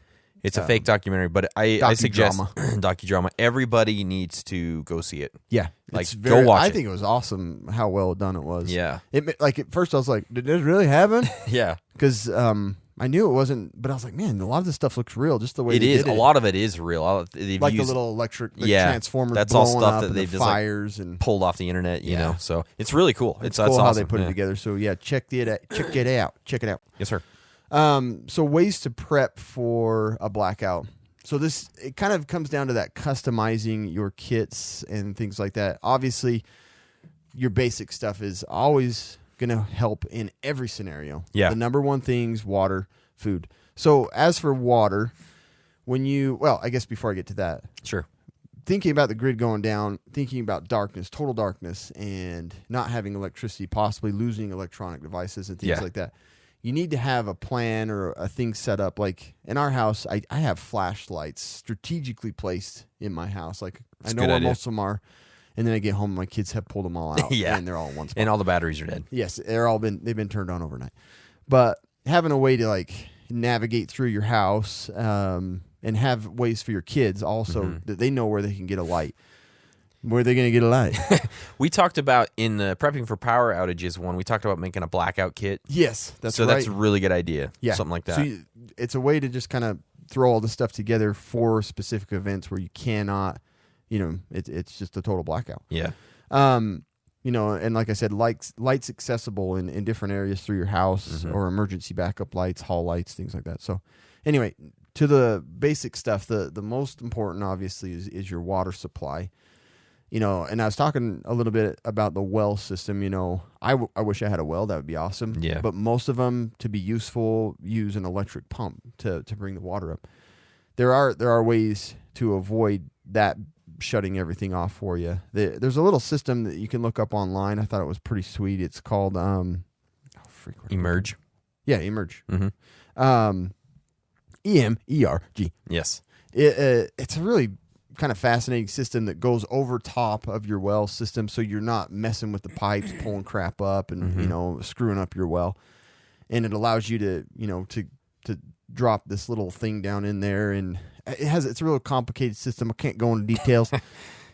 D: It's a fake documentary, but I suggest docudrama. Everybody needs to go see it.
E: Yeah,
D: like go watch it.
E: I think it was awesome how well done it was.
D: Yeah,
E: at first I was like, did this really happen?
D: Yeah,
E: because I knew it wasn't, but I was like, man, a lot of this stuff looks real, just the way
D: it
E: they
D: is.
E: did it.
D: A lot of it is real.
E: Like the little electric transformers.
D: That's all stuff that
E: they've
D: they've just
E: fires and
D: pulled off the internet. You know, so it's really cool.
E: It's
D: cool
E: how
D: awesome.
E: they put it together. So yeah, check it out. Check it out.
D: Yes, sir.
E: So ways to prep for a blackout. So it kind of comes down to that customizing your kits and things like that. Obviously, your basic stuff is always going to help in every scenario.
D: Yeah.
E: The number one thing's water, food. So as for water, I guess before I get to that.
D: Sure.
E: Thinking about the grid going down, thinking about darkness, total darkness, and not having electricity, possibly losing electronic devices and things like that. You need to have a plan or a thing set up. Like in our house, I have flashlights strategically placed in my house. Like I know where most of them are. And then I get home, my kids have pulled them all out. And they're all in one spot.
D: And all the batteries are dead.
E: Yes, they've been turned on overnight. But having a way to like navigate through your house and have ways for your kids also that they know where they can get a light. Where are they going to get a light?
D: We talked about in the prepping for power outages one. We talked about making a blackout kit.
E: Yes, that's
D: a really good idea. Yeah, something like that.
E: So it's a way to just kind of throw all the stuff together for specific events where you cannot, it's just a total blackout.
D: Yeah.
E: And like I said, lights accessible in different areas through your house or emergency backup lights, hall lights, things like that. So, anyway, to the basic stuff, the most important obviously is your water supply. And I was talking a little bit about the well system. I wish I had a well. That would be awesome.
D: Yeah.
E: But most of them, to be useful, use an electric pump to bring the water up. There are ways to avoid that shutting everything off for you. There's a little system that you can look up online. I thought it was pretty sweet. It's called
D: Emerge.
E: Yeah, Emerge.
D: Mm-hmm.
E: EMERG.
D: Yes.
E: It's a really kind of fascinating system that goes over top of your well system, so you're not messing with the pipes, pulling crap up, and screwing up your well. And it allows you to drop this little thing down in there, and it's a real complicated system. I can't go into details,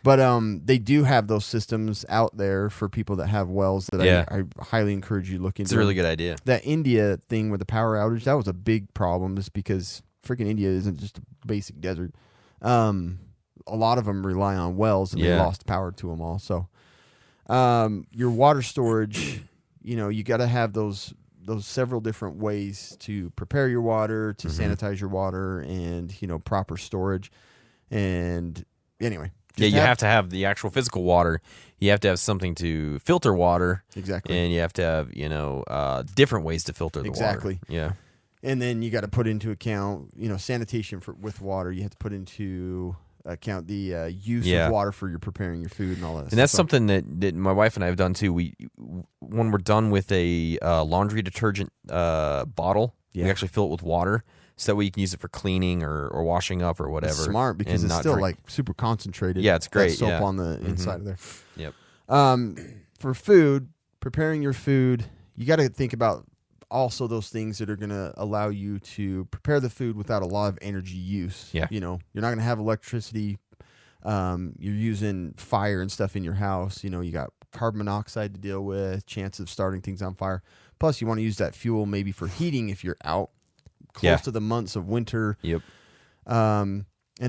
E: but they do have those systems out there for people that have wells that I highly encourage you to look into.
D: It's a really good idea.
E: That India thing with the power outage, that was a big problem, just because freaking India isn't just a basic desert. A lot of them rely on wells, and they lost power to them all. So, your water storage, you got to have those several different ways to prepare your water, to sanitize your water, and proper storage. And anyway,
D: you have to have the actual physical water. You have to have something to filter water,
E: exactly,
D: and you have to have different ways to filter the water. Yeah.
E: And then you got to put into account, sanitation with water. You have to put into account the use of water for preparing your food and all that.
D: And that's something that my wife and I have done too. When we're done with a laundry detergent bottle, we actually fill it with water, so that way you can use it for cleaning or washing up or whatever.
E: That's smart, because it's still like super concentrated.
D: Yeah, it's great.
E: Soap on the inside of there.
D: Yep.
E: For food, preparing your food, you got to think about also those things that are going to allow you to prepare the food without a lot of energy use.
D: Yeah.
E: You're not going to have electricity. You're using fire and stuff in your house. You got carbon monoxide to deal with, chance of starting things on fire. Plus, you want to use that fuel maybe for heating if you're out close to the months of winter.
D: Yep.
E: And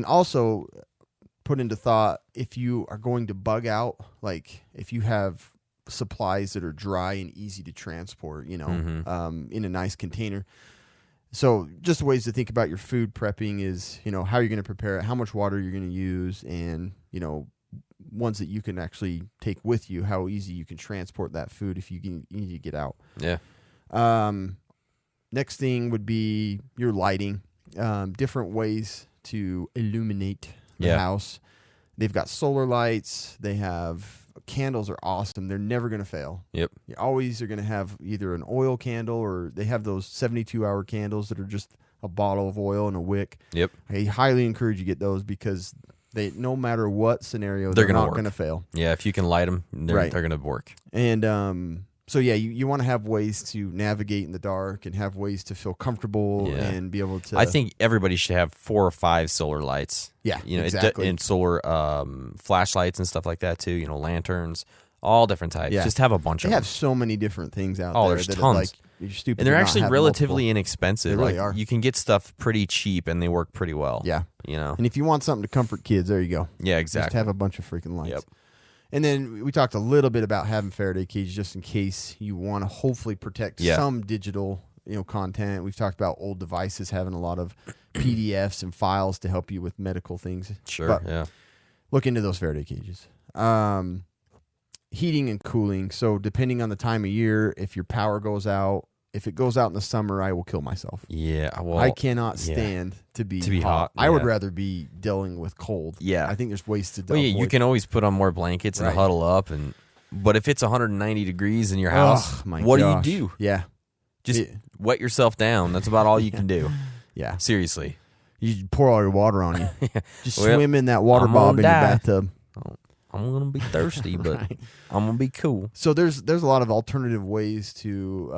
E: also put into thought, if you are going to bug out, like if you have supplies that are dry and easy to transport, in a nice container. So just ways to think about your food prepping is, how you're going to prepare it, how much water you're going to use, and, ones that you can actually take with you, how easy you can transport that food if you need to get out.
D: Yeah.
E: Next thing would be your lighting, different ways to illuminate the house. They've got solar lights. They have candles are awesome. They're never going to fail.
D: Yep.
E: You always are going to have either an oil candle, or they have those 72-hour candles that are just a bottle of oil and a wick.
D: Yep.
E: I highly encourage you to get those, because no matter what scenario, they're not going to fail.
D: Yeah, if you can light them, they're going to work.
E: And So yeah, you want to have ways to navigate in the dark and have ways to feel comfortable and be able to.
D: I think everybody should have 4 or 5 solar lights.
E: Yeah,
D: you know,
E: exactly.
D: And solar flashlights and stuff like that too. You know, lanterns, all different types.
E: Yeah.
D: Just have a bunch
E: They
D: of
E: have
D: them.
E: so many different things out
D: Oh,
E: there.
D: there's
E: that
D: tons.
E: Like, you're stupid.
D: And they're
E: to not
D: actually
E: have
D: relatively
E: multiple.
D: inexpensive.
E: They really
D: like
E: are.
D: you can get stuff pretty cheap and they work pretty well.
E: Yeah.
D: You know.
E: And if you want something to comfort kids, there you go.
D: Yeah,
E: Just
D: exactly.
E: have a bunch of freaking lights.
D: Yep.
E: And then we talked a little bit about having Faraday cages just in case you want to hopefully protect some digital, content. We've talked about old devices having a lot of PDFs and files to help you with medical things.
D: Sure.
E: But
D: yeah.
E: look into those Faraday cages. Heating and cooling. So depending on the time of year, if your power goes out, if it goes out in the summer, I will kill myself.
D: Yeah. Well,
E: I cannot stand to be
D: hot.
E: I would
D: yeah.
E: rather be dealing with cold.
D: Yeah.
E: I think there's ways to
D: Well, yeah, you
E: avoid-
D: can always put on more blankets and
E: Right.
D: huddle up, but if it's 190 degrees in your house,
E: Ugh, my
D: what
E: gosh.
D: do you do?
E: Yeah.
D: Just
E: It-
D: wet yourself down. That's about all you can do.
E: Yeah.
D: Seriously.
E: You pour all your water on you. Just
D: Well,
E: swim in that water
D: I'm
E: bob in
D: gonna
E: your
D: die.
E: bathtub.
D: I'm gonna be thirsty, but
E: Right.
D: I'm gonna be cool.
E: So there's a lot of alternative ways to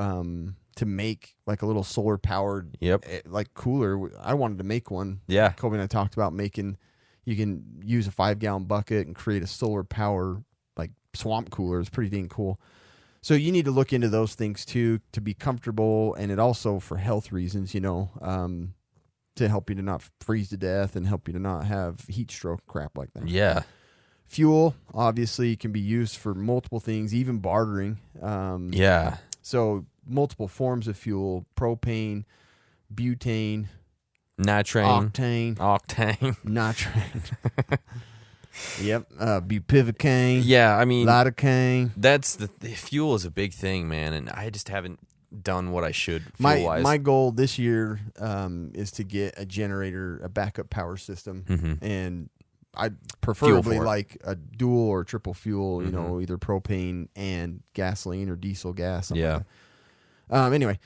E: make like a little solar powered
D: Yep.
E: like cooler. I wanted to make one.
D: Yeah.
E: Kobe and I talked about making. You can use a 5-gallon bucket and create a solar power like swamp cooler. It's pretty dang cool. So you need to look into those things too to be comfortable, and it also for health reasons, to help you to not freeze to death and help you to not have heat stroke crap like that.
D: Yeah.
E: Fuel obviously can be used for multiple things, even bartering.
D: Yeah.
E: So multiple forms of fuel: propane, butane,
D: Nitrane.
E: octane,
D: Octane.
E: nitrate. Yep, bupivacaine.
D: Yeah, I mean,
E: lidocaine.
D: that's the fuel is a big thing, man, and I just haven't done what I should fuel-wise.
E: My goal this year is to get a generator, a backup power system, and I preferably
D: for it.
E: like a dual or triple fuel. Either propane and gasoline or diesel gas. something
D: Yeah.
E: like that. Anyway,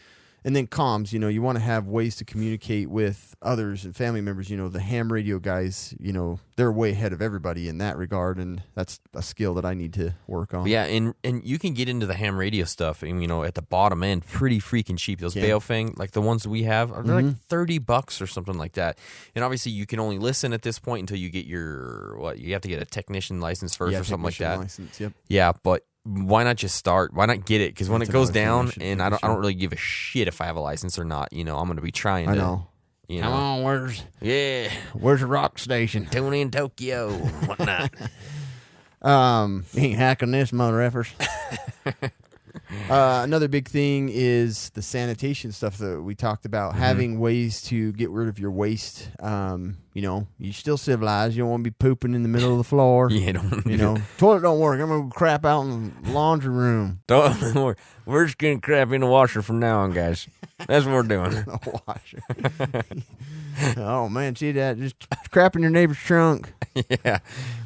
E: and then comms. You want to have ways to communicate with others and family members. The ham radio guys. They're way ahead of everybody in that regard, and that's a skill that I need to work on.
D: But yeah, and you can get into the ham radio stuff, and, at the bottom end, pretty freaking cheap. Those Baofeng, like the ones that we have, they're like $30 or something like that. And obviously, you can only listen at this point until you get you have to get a technician license first or something like
E: technician
D: that.
E: License, yep.
D: Yeah, but why not just start? Why not get it? Because when
E: That's
D: it goes
E: another thing
D: down,
E: we should
D: and
E: do,
D: I don't
E: sure.
D: really give a shit if I have a license or not. I'm going to be trying to.
E: I know.
D: You
E: Come
D: know.
E: on,
D: Yeah.
E: where's the rock station?
D: Tune in Tokyo. Whatnot.
E: You ain't hacking this, mother effers. Another big thing is the sanitation stuff that we talked about. Having ways to get rid of your waste. You're still civilized. You don't want to be pooping in the middle of the floor.
D: Yeah, don't
E: Toilet don't work. I'm gonna crap out in the laundry room.
D: Don't worry. We're just getting crap in the washer from now on, guys. That's what we're doing.
E: The washer. Oh man, see that? Just crap in your neighbor's trunk.
D: Yeah,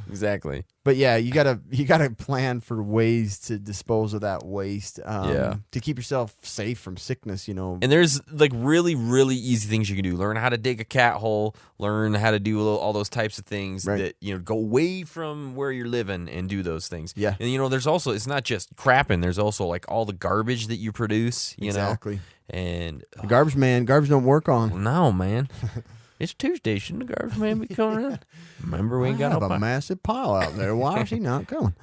D: exactly.
E: But yeah, you gotta plan for ways to dispose of that waste.
D: Yeah.
E: To keep yourself safe from sickness.
D: And there's like really, really easy things you can do. Learn how to dig a cat hole. Learn how to do all those types of things
E: Right.
D: that, go away from where you're living and do those things.
E: Yeah.
D: And, there's also, it's not just crapping. There's also like all the garbage that you produce,
E: Exactly.
D: And
E: The garbage man, garbage don't work on.
D: no, man. It's Tuesday. Shouldn't the garbage man be coming in? Remember, we ain't
E: I
D: got
E: have
D: no
E: a
D: pi-
E: massive pile out there. Why is he not coming?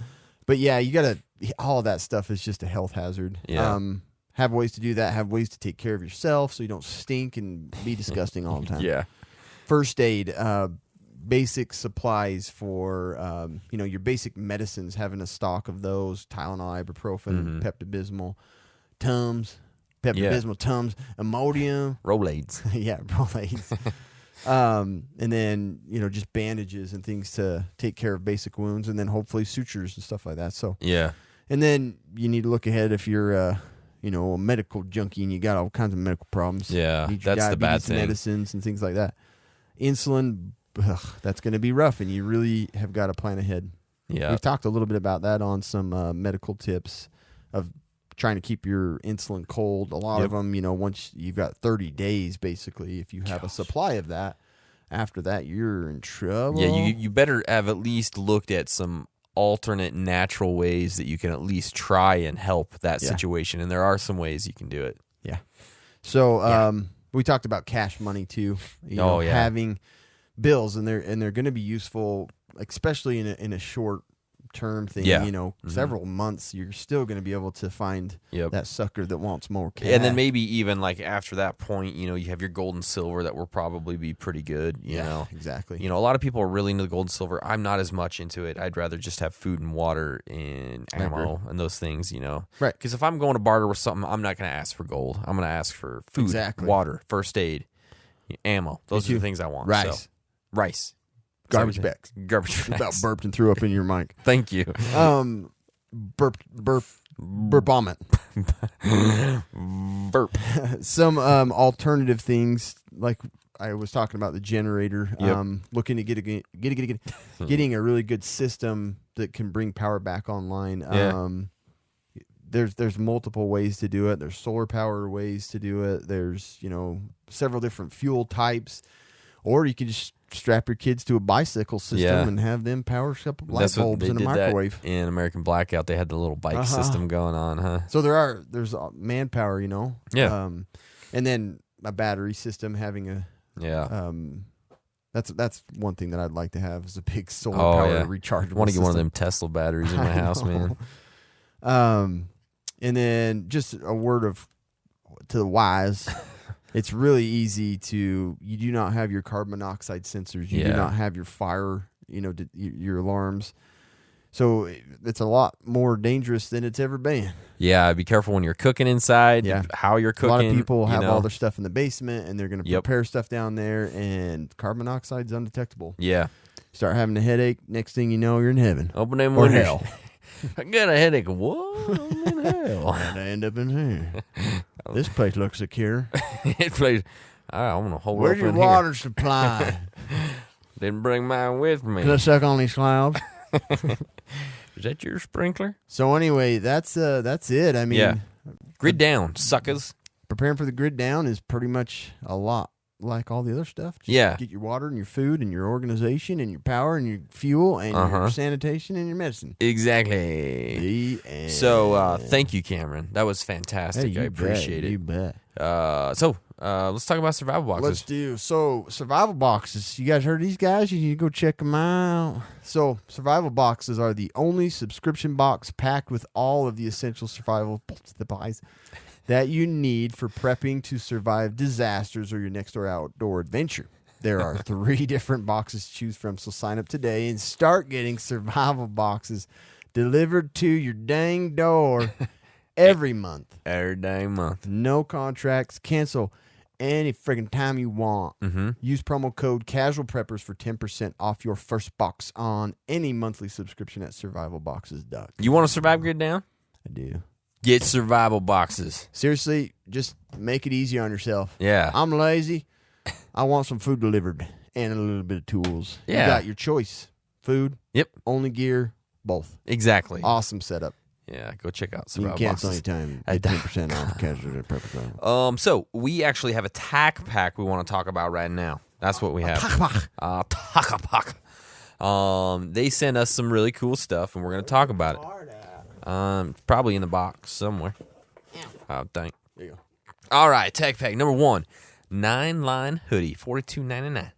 E: But yeah, you gotta. All of that stuff is just a health hazard.
D: Yeah.
E: Have ways to do that. Have ways to take care of yourself so you don't stink and be disgusting all the time.
D: Yeah.
E: First aid, basic supplies for your basic medicines. Having a stock of those: Tylenol, ibuprofen, Pepto-Bismol, Tums, Tums, Imodium.
D: Rolaids.
E: Yeah, Rolaids. And then, just bandages and things to take care of basic wounds, and then hopefully sutures and stuff like that. So,
D: Yeah.
E: and then you need to look ahead if you're, a medical junkie and you got all kinds of medical problems.
D: Yeah,
E: You need your
D: that's the bad
E: diabetes
D: thing.
E: medicines and things like that. Insulin, that's going to be rough, and you really have got to plan ahead.
D: Yeah.
E: We've talked a little bit about that on some medical tips of trying to keep your insulin cold. A lot of them, once you've got 30 days, basically, if you have a supply of that, after that, you're in trouble.
D: Yeah, you better have at least looked at some alternate natural ways that you can at least try and help that
E: Yeah.
D: situation. And there are some ways you can do it.
E: Yeah. So we talked about cash money too. Having bills, and they're going to be useful, especially in a short term thing.
D: Yeah.
E: Several months, you're still going to be able to find that sucker that wants more cash.
D: And then maybe even like after that point, you have your gold and silver that will probably be pretty good. You know,
E: exactly.
D: A lot of people are really into the gold and silver. I'm not as much into it. I'd rather just have food and water and ammo and those things.
E: Right?
D: Because if I'm going to barter with something, I'm not going to ask for gold. I'm going to ask for food, water, first aid, ammo. Those are the things I want.
E: Rice.
D: So, rice.
E: Garbage bags.
D: Garbage bags.
E: About burped and threw up in your mic.
D: Thank you.
E: Burp vomit.
D: Burp.
E: Some alternative things, like I was talking about the generator. Looking to getting a really good system that can bring power back online. There's multiple ways to do it. There's solar power ways to do it. There's several different fuel types, or you can just strap your kids to a bicycle system and have them power a couple light bulbs in a microwave.
D: In American Blackout, they had the little bike system going on, huh?
E: So there's manpower,
D: Yeah.
E: And then a battery system, having a that's one thing that I'd like to have, is a big solar power rechargeable.
D: I want to get one of
E: system.
D: them Tesla batteries in my house, man.
E: And then just a word to the wise. It's really easy you do not have your carbon monoxide sensors. You do not have your fire, your alarms. So it's a lot more dangerous than it's ever been.
D: Yeah, be careful when you're cooking inside, how you're cooking.
E: A lot of people have all their stuff in the basement, and they're going to prepare stuff down there, and carbon monoxide's undetectable.
D: Yeah.
E: Start having a headache, next thing you know, you're in heaven.
D: Open them
E: or
D: windows.
E: hell.
D: I got a headache. What? I'm in hell.
E: And I end up in here. This place looks secure.
D: It plays. I'm gonna hold
E: Where's
D: up
E: your
D: in
E: water supply?
D: Didn't bring mine with me.
E: Can I suck on these clouds?
D: Is that your sprinkler?
E: So anyway, that's it. I mean,
D: grid down, suckers.
E: Preparing for the grid down is pretty much a lot like all the other stuff. Just get your water and your food and your organization and your power and your fuel and your sanitation and your medicine.
D: Exactly. So thank you, Cameron. That was fantastic. I appreciate it.
E: You bet.
D: So let's talk about survival boxes.
E: Let's do. So survival boxes. You guys heard these guys? You need to go check them out. So survival boxes are the only subscription box packed with all of the essential survival supplies that you need for prepping to survive disasters or your next door outdoor adventure. There are 3 different boxes to choose from, so sign up today and start getting survival boxes delivered to your dang door every month.
D: Every dang month.
E: No contracts. Cancel any friggin' time you want. Use promo code Casual Preppers for 10% off your first box on any monthly subscription at survivalboxes.com.
D: You want to survive grid down?
E: I do.
D: Get survival boxes.
E: Seriously, just make it easy on yourself.
D: Yeah.
E: I'm lazy. I want some food delivered and a little bit of tools.
D: Yeah.
E: You got your choice. Food.
D: Yep.
E: Only gear. Both.
D: Exactly.
E: Awesome setup.
D: Yeah, go check out
E: You
D: survival
E: can cancel
D: boxes.
E: anytime. Get 10% off Casual Preppers.
D: So we actually have a tack pack we want to talk about right now. That's what we have. Tack pack. They sent us some really cool stuff, and we're going to talk about it. Probably in the box somewhere. I would think.
E: There you go.
D: All right, tack pack number 1, 9-line hoodie, $42.99.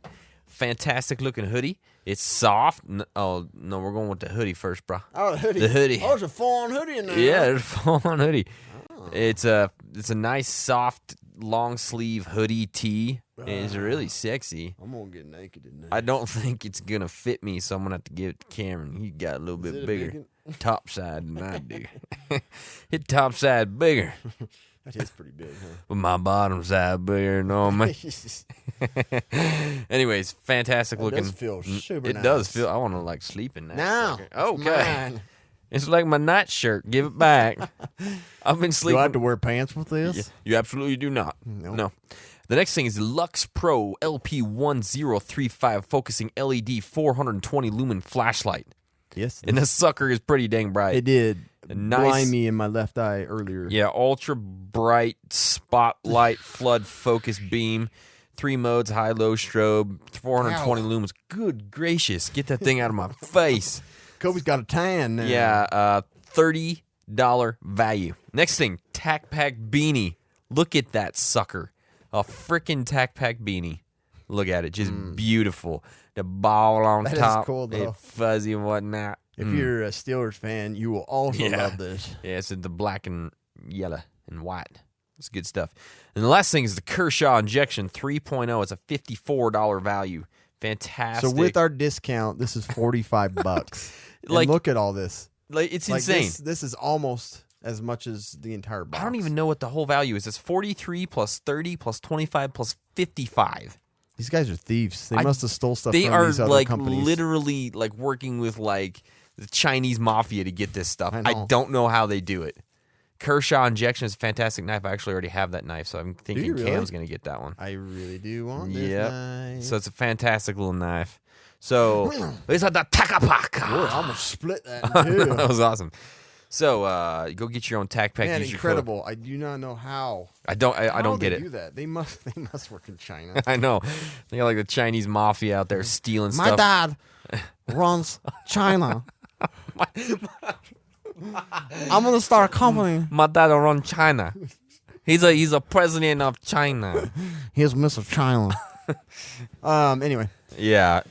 D: Fantastic looking hoodie. It's soft. Oh no, we're going with the hoodie first, bro.
E: Oh, the hoodie.
D: The hoodie.
E: Oh, there's a full-on hoodie in there.
D: Yeah, there's a full-on hoodie. Oh. It's a nice soft long sleeve hoodie tee. It's really sexy.
E: I'm gonna get naked in there.
D: I don't think it's gonna fit me, so I'm gonna have to give it to Cameron. He got a little bit bigger top side than I do. His top side bigger.
E: That is pretty big, huh?
D: But my bottom side bigger, you know what I mean? Anyways, fantastic looking.
E: It does feel super
D: It
E: nice.
D: does feel. I want to like sleep in that.
E: Now,
D: sucker.
E: it's
D: Okay.
E: mine.
D: It's like my nightshirt. Give it back. I've been sleeping.
E: Do I have to wear pants with this?
D: You absolutely do not.
E: Nope.
D: No. The next thing is the Lux Pro LP1035 focusing LED 420 lumen flashlight.
E: Yes.
D: And this sucker is pretty dang bright.
E: It did
D: nice-
E: blind me in my left eye earlier.
D: Yeah, ultra bright spotlight flood focus beam. 3 modes, high, low strobe, 420 lumens. Good gracious, get that thing out of my face.
E: Kobe's got a tan now.
D: Yeah, $30 value. Next thing, Tack Pack Beanie. Look at that sucker. A freaking Tack Pack Beanie. Look at it. Just beautiful. The ball on
E: That is
D: top.
E: cool, though.
D: It's fuzzy and whatnot.
E: If you're a Steelers fan, you will also love this.
D: Yeah, it's in the black and yellow and white. It's good stuff. And the last thing is the Kershaw Injection 3.0. It's a $54 value. Fantastic.
E: So with our discount, this is $45.
D: Like-
E: And look at all this.
D: like, it's
E: Like
D: insane.
E: this is almost as much as the entire box.
D: I don't even know what the whole value is. It's 43 plus 30 plus 25 plus 55.
E: These guys are thieves. They
D: I-
E: must have stole stuff
D: They
E: from
D: are
E: these other
D: like
E: companies.
D: literally like working with like the Chinese mafia to get this stuff.
E: I
D: I
E: know.
D: don't know how they do it. Kershaw Injection is a fantastic knife. I actually already have that knife, so I'm thinking
E: you really?
D: Cam's going to get that one.
E: I really do want this
D: Yep.
E: knife.
D: So it's a fantastic little knife. So it's the Takapak.
E: I almost split that in two.
D: That was awesome. So go get your own tack pack.
E: Man,
D: use your code.
E: incredible. I do not know how.
D: I don't
E: How
D: get
E: they
D: it.
E: do that. They must work in China.
D: I know. They got like the Chinese mafia out there stealing
E: My
D: stuff.
E: dad runs China. I'm gonna start a company.
D: My dad will run China. He's a president of China.
E: Here's Mr. China. Anyway,
D: Yeah.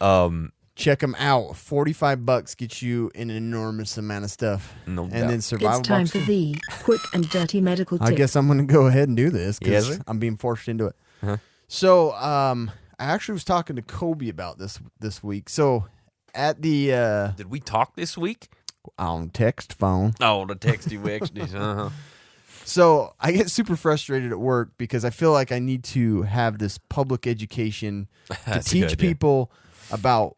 E: check them out. $45 gets you an enormous amount of stuff.
D: No
E: and
D: doubt.
E: then survival
B: It's time
E: box.
B: for the quick and dirty medical tip.
E: I guess I'm gonna go ahead and do this
D: Yes,
E: because
D: sir.
E: I'm being forced into it.
D: Uh-huh.
E: So, I actually was talking to Kobe about this week. So, at the
D: Did we talk this week?
E: on text phone.
D: Oh, the texty wexty. Uh-huh.
E: So I get super frustrated at work because I feel like I need to have this public education to
D: That's a good
E: teach
D: idea.
E: people about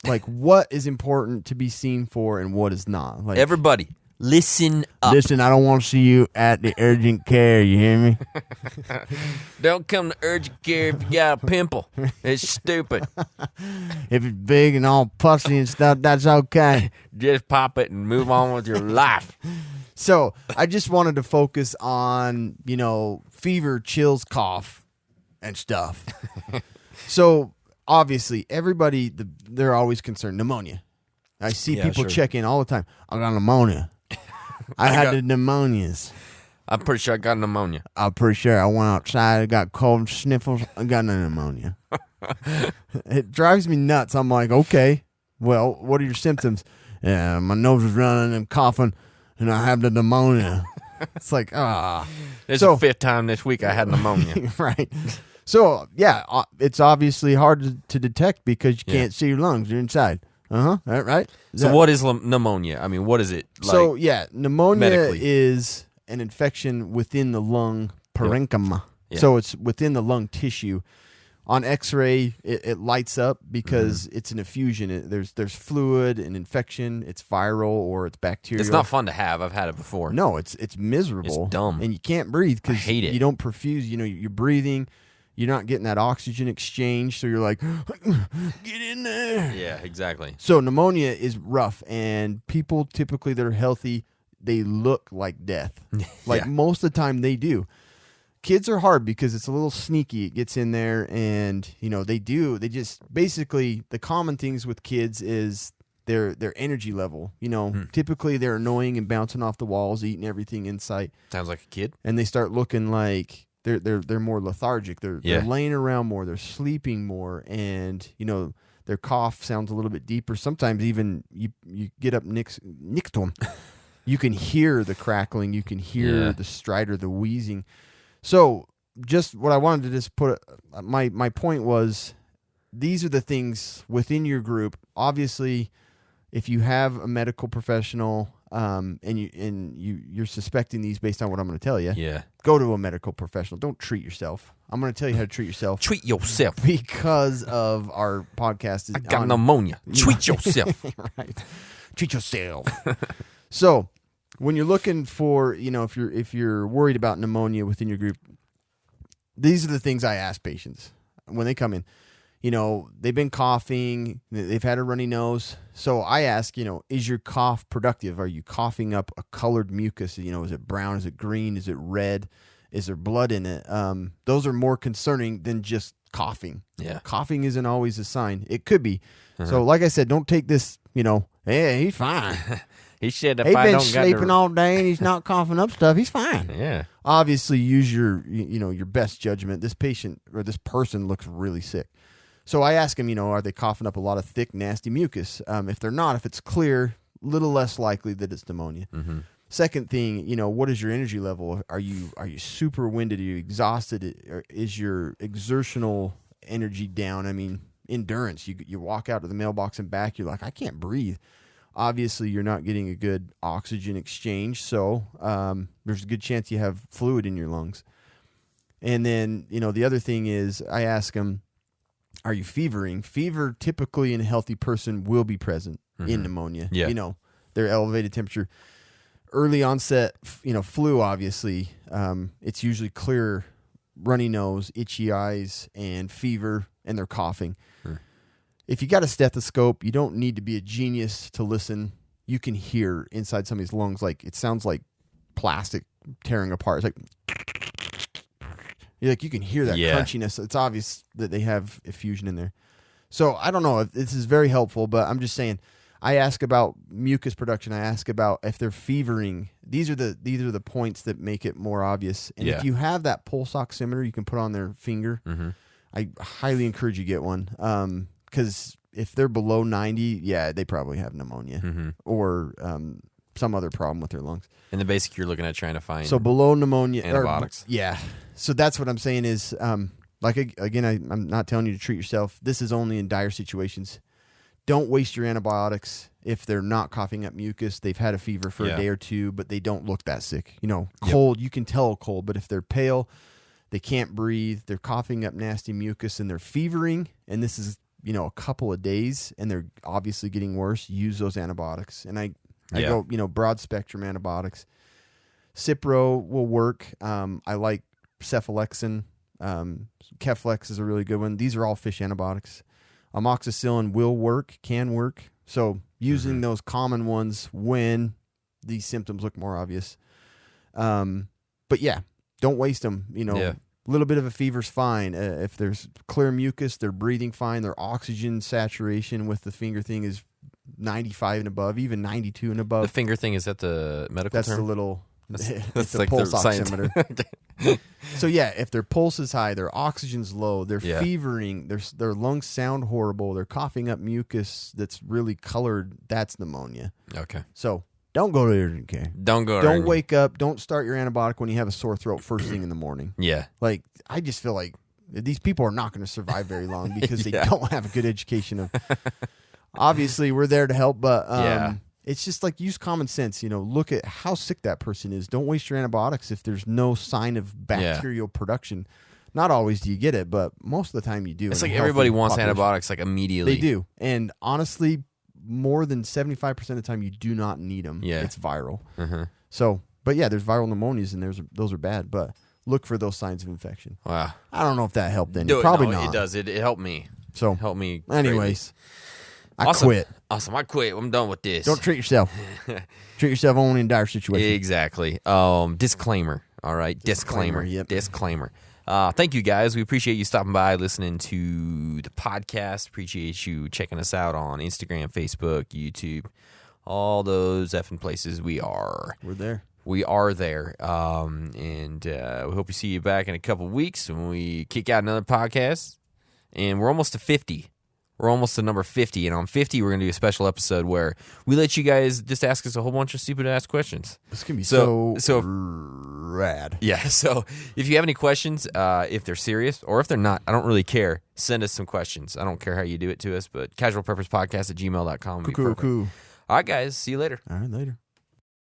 E: like what is important to be seen for and what is not. Like,
D: Everybody, listen up.
E: listen, I don't want to see you at the urgent care. You hear me?
D: Don't come to urgent care if you got a pimple. It's stupid.
E: If it's big and all pussy and stuff, that's okay.
D: Just pop it and move on with your life.
E: So I just wanted to focus on, fever, chills, cough, and stuff. So obviously, everybody, they're always concerned. Pneumonia. I see
D: Yeah,
E: people
D: sure.
E: check in all the time. I got pneumonia. I had the pneumonias.
D: I'm pretty sure I got pneumonia.
E: I'm pretty sure I went outside. I got cold sniffles. I got pneumonia. It drives me nuts. I'm like, okay, well, what are your symptoms? Yeah, my nose is running and coughing, and I have the pneumonia. It's like,
D: It's
E: So-
D: the fifth time this week I had pneumonia.
E: right. So, yeah, it's obviously hard to detect because you
D: Yeah.
E: can't see your lungs. You're inside. Right? Is
D: So
E: that-
D: what is pneumonia? I mean, what is it? Like,
E: So, yeah, pneumonia
D: medically.
E: is an infection within the lung parenchyma.
D: Yeah.
E: So it's within the lung tissue. On X-ray, it lights up because
D: Mm-hmm.
E: it's an effusion. There's fluid and infection. It's viral or it's bacterial.
D: it's not fun to have. I've had it before.
E: No, it's miserable.
D: It's dumb.
E: and you can't breathe because
D: I hate it.
E: you don't perfuse. You're breathing. You're not getting that oxygen exchange, so you're like, get in there.
D: Yeah, exactly.
E: So pneumonia is rough, and people typically that are healthy, they look like death. Like
D: Yeah.
E: most of the time they do. Kids are hard because it's a little sneaky. It gets in there, and they just basically the common things with kids is their energy level. Typically they're annoying and bouncing off the walls, eating everything in sight,
D: Sounds like a kid.
E: and they start looking like they're more lethargic. They're laying around more. They're sleeping more, and their cough sounds a little bit deeper. Sometimes even you get up next to them, you can hear the crackling. You can hear
D: Yeah.
E: the stridor, the wheezing. So just what I wanted to just put, my point was, these are the things within your group. Obviously, if you have a medical professional and you're suspecting these based on what I'm going to tell you,
D: Yeah.
E: go to a medical professional. Don't treat yourself. I'm going to tell you how to treat yourself
D: Treat yourself.
E: because of our podcast. Is
D: I got
E: on-
D: pneumonia. Treat yourself.
E: right. Treat yourself. So when you're looking for, if you're worried about pneumonia within your group, these are the things I ask patients when they come in. They've been coughing, they've had a runny nose. So I ask, is your cough productive? Are you coughing up a colored mucus? Is it brown? Is it green? Is it red? Is there blood in it? Those are more concerning than just coughing.
D: Yeah.
E: Coughing isn't always a sign. It could be. So, like I said, don't take this, hey, he's fine.
D: He said if
E: He's
D: I
E: been
D: don't
E: sleeping
D: got
E: all day and he's not coughing up stuff. He's fine.
D: Yeah.
E: Obviously, use your best judgment. This patient or this person looks really sick. So I ask him, are they coughing up a lot of thick, nasty mucus? If they're not, if it's clear, little less likely that it's pneumonia.
D: Mm-hmm.
E: Second thing, what is your energy level? Are you super winded? Are you exhausted? Or is your exertional energy down? I mean, endurance. You walk out to the mailbox and back, you're like, I can't breathe. Obviously, you're not getting a good oxygen exchange, so there's a good chance you have fluid in your lungs. And then, the other thing is I ask them, are you fevering? Fever typically in a healthy person will be present in pneumonia.
D: Yeah.
E: Their elevated temperature. Early onset, flu, obviously, it's usually clear, runny nose, itchy eyes, and fever, and they're coughing. If you got a stethoscope, you don't need to be a genius to listen. You can hear inside somebody's lungs, like it sounds like plastic tearing apart. It's like you can hear that crunchiness. It's obvious that they have effusion in there. So I don't know if this is very helpful, but I'm just saying. I ask about mucus production. I ask about if they're fevering. These are the points that make it more obvious. And if you have that pulse oximeter, you can put on their finger. Mm-hmm. I highly encourage you get one. Because if they're below 90, they probably have pneumonia or some other problem with their lungs.
D: And the basic you're looking at trying to find.
E: So below pneumonia,
D: antibiotics.
E: So that's what I'm saying is, again, I'm not telling you to treat yourself. This is only in dire situations. Don't waste your antibiotics if they're not coughing up mucus. They've had a fever for a day or two, but they don't look that sick. Cold, you can tell cold, but if they're pale, they can't breathe, they're coughing up nasty mucus, and they're fevering, and this is a couple of days, and they're obviously getting worse, use those antibiotics. And I go, broad spectrum antibiotics. Cipro will work. I like cephalexin. Keflex is a really good one. These are all fish antibiotics. Amoxicillin will work, can work. So using those common ones when these symptoms look more obvious. But don't waste them. A little bit of a fever's fine. If there's clear mucus, they're breathing fine. Their oxygen saturation with the finger thing is 95 and above, even 92 and above.
D: The finger thing, is that the medical
E: That's
D: term?
E: the little...
D: That's
E: a
D: like
E: pulse
D: the science.
E: oximeter. So if their pulse is high, their oxygen's low, they're fevering, their lungs sound horrible, they're coughing up mucus that's really colored, that's pneumonia.
D: Okay.
E: So don't go to urgent care. Don't wake up. Don't start your antibiotic when you have a sore throat first thing in the morning. Yeah. Like, I just feel like these people are not going to survive very long because they don't have a good education of. Obviously, we're there to help, but it's just like use common sense. Look at how sick that person is. Don't waste your antibiotics if there's no sign of bacterial production. Not always do you get it, but most of the time you do.
D: It's like everybody wants antibiotics like immediately.
E: They do. And honestly, more than 75% of the time you do not need them. Yeah. It's viral. So, but there's viral pneumonias and those are bad, but look for those signs of infection. Wow. I don't know if that helped any. Probably not.
D: It does. It helped me.
E: So,
D: helped me.
E: Anyways.
D: I
E: quit.
D: Awesome. I quit. I'm done with this.
E: Don't treat yourself. Treat yourself only in dire situations.
D: Exactly. Disclaimer. All right. Disclaimer.
E: Yep.
D: Disclaimer. Thank you guys. We appreciate you stopping by, listening to the podcast. Appreciate you checking us out on Instagram, Facebook, YouTube, all those effing places we are.
E: We're there.
D: We are there. And we hope to see you back in a couple of weeks when we kick out another podcast. And we're almost to 50. We're almost to number 50, and on 50, we're going to do a special episode where we let you guys just ask us a whole bunch of stupid-ass questions.
E: This can be so rad.
D: Yeah, so if you have any questions, if they're serious or if they're not, I don't really care. Send us some questions. I don't care how you do it to us, but casualpurposepodcast@gmail.com.
E: Cool.
D: All right, guys. See you later.
E: All right, later.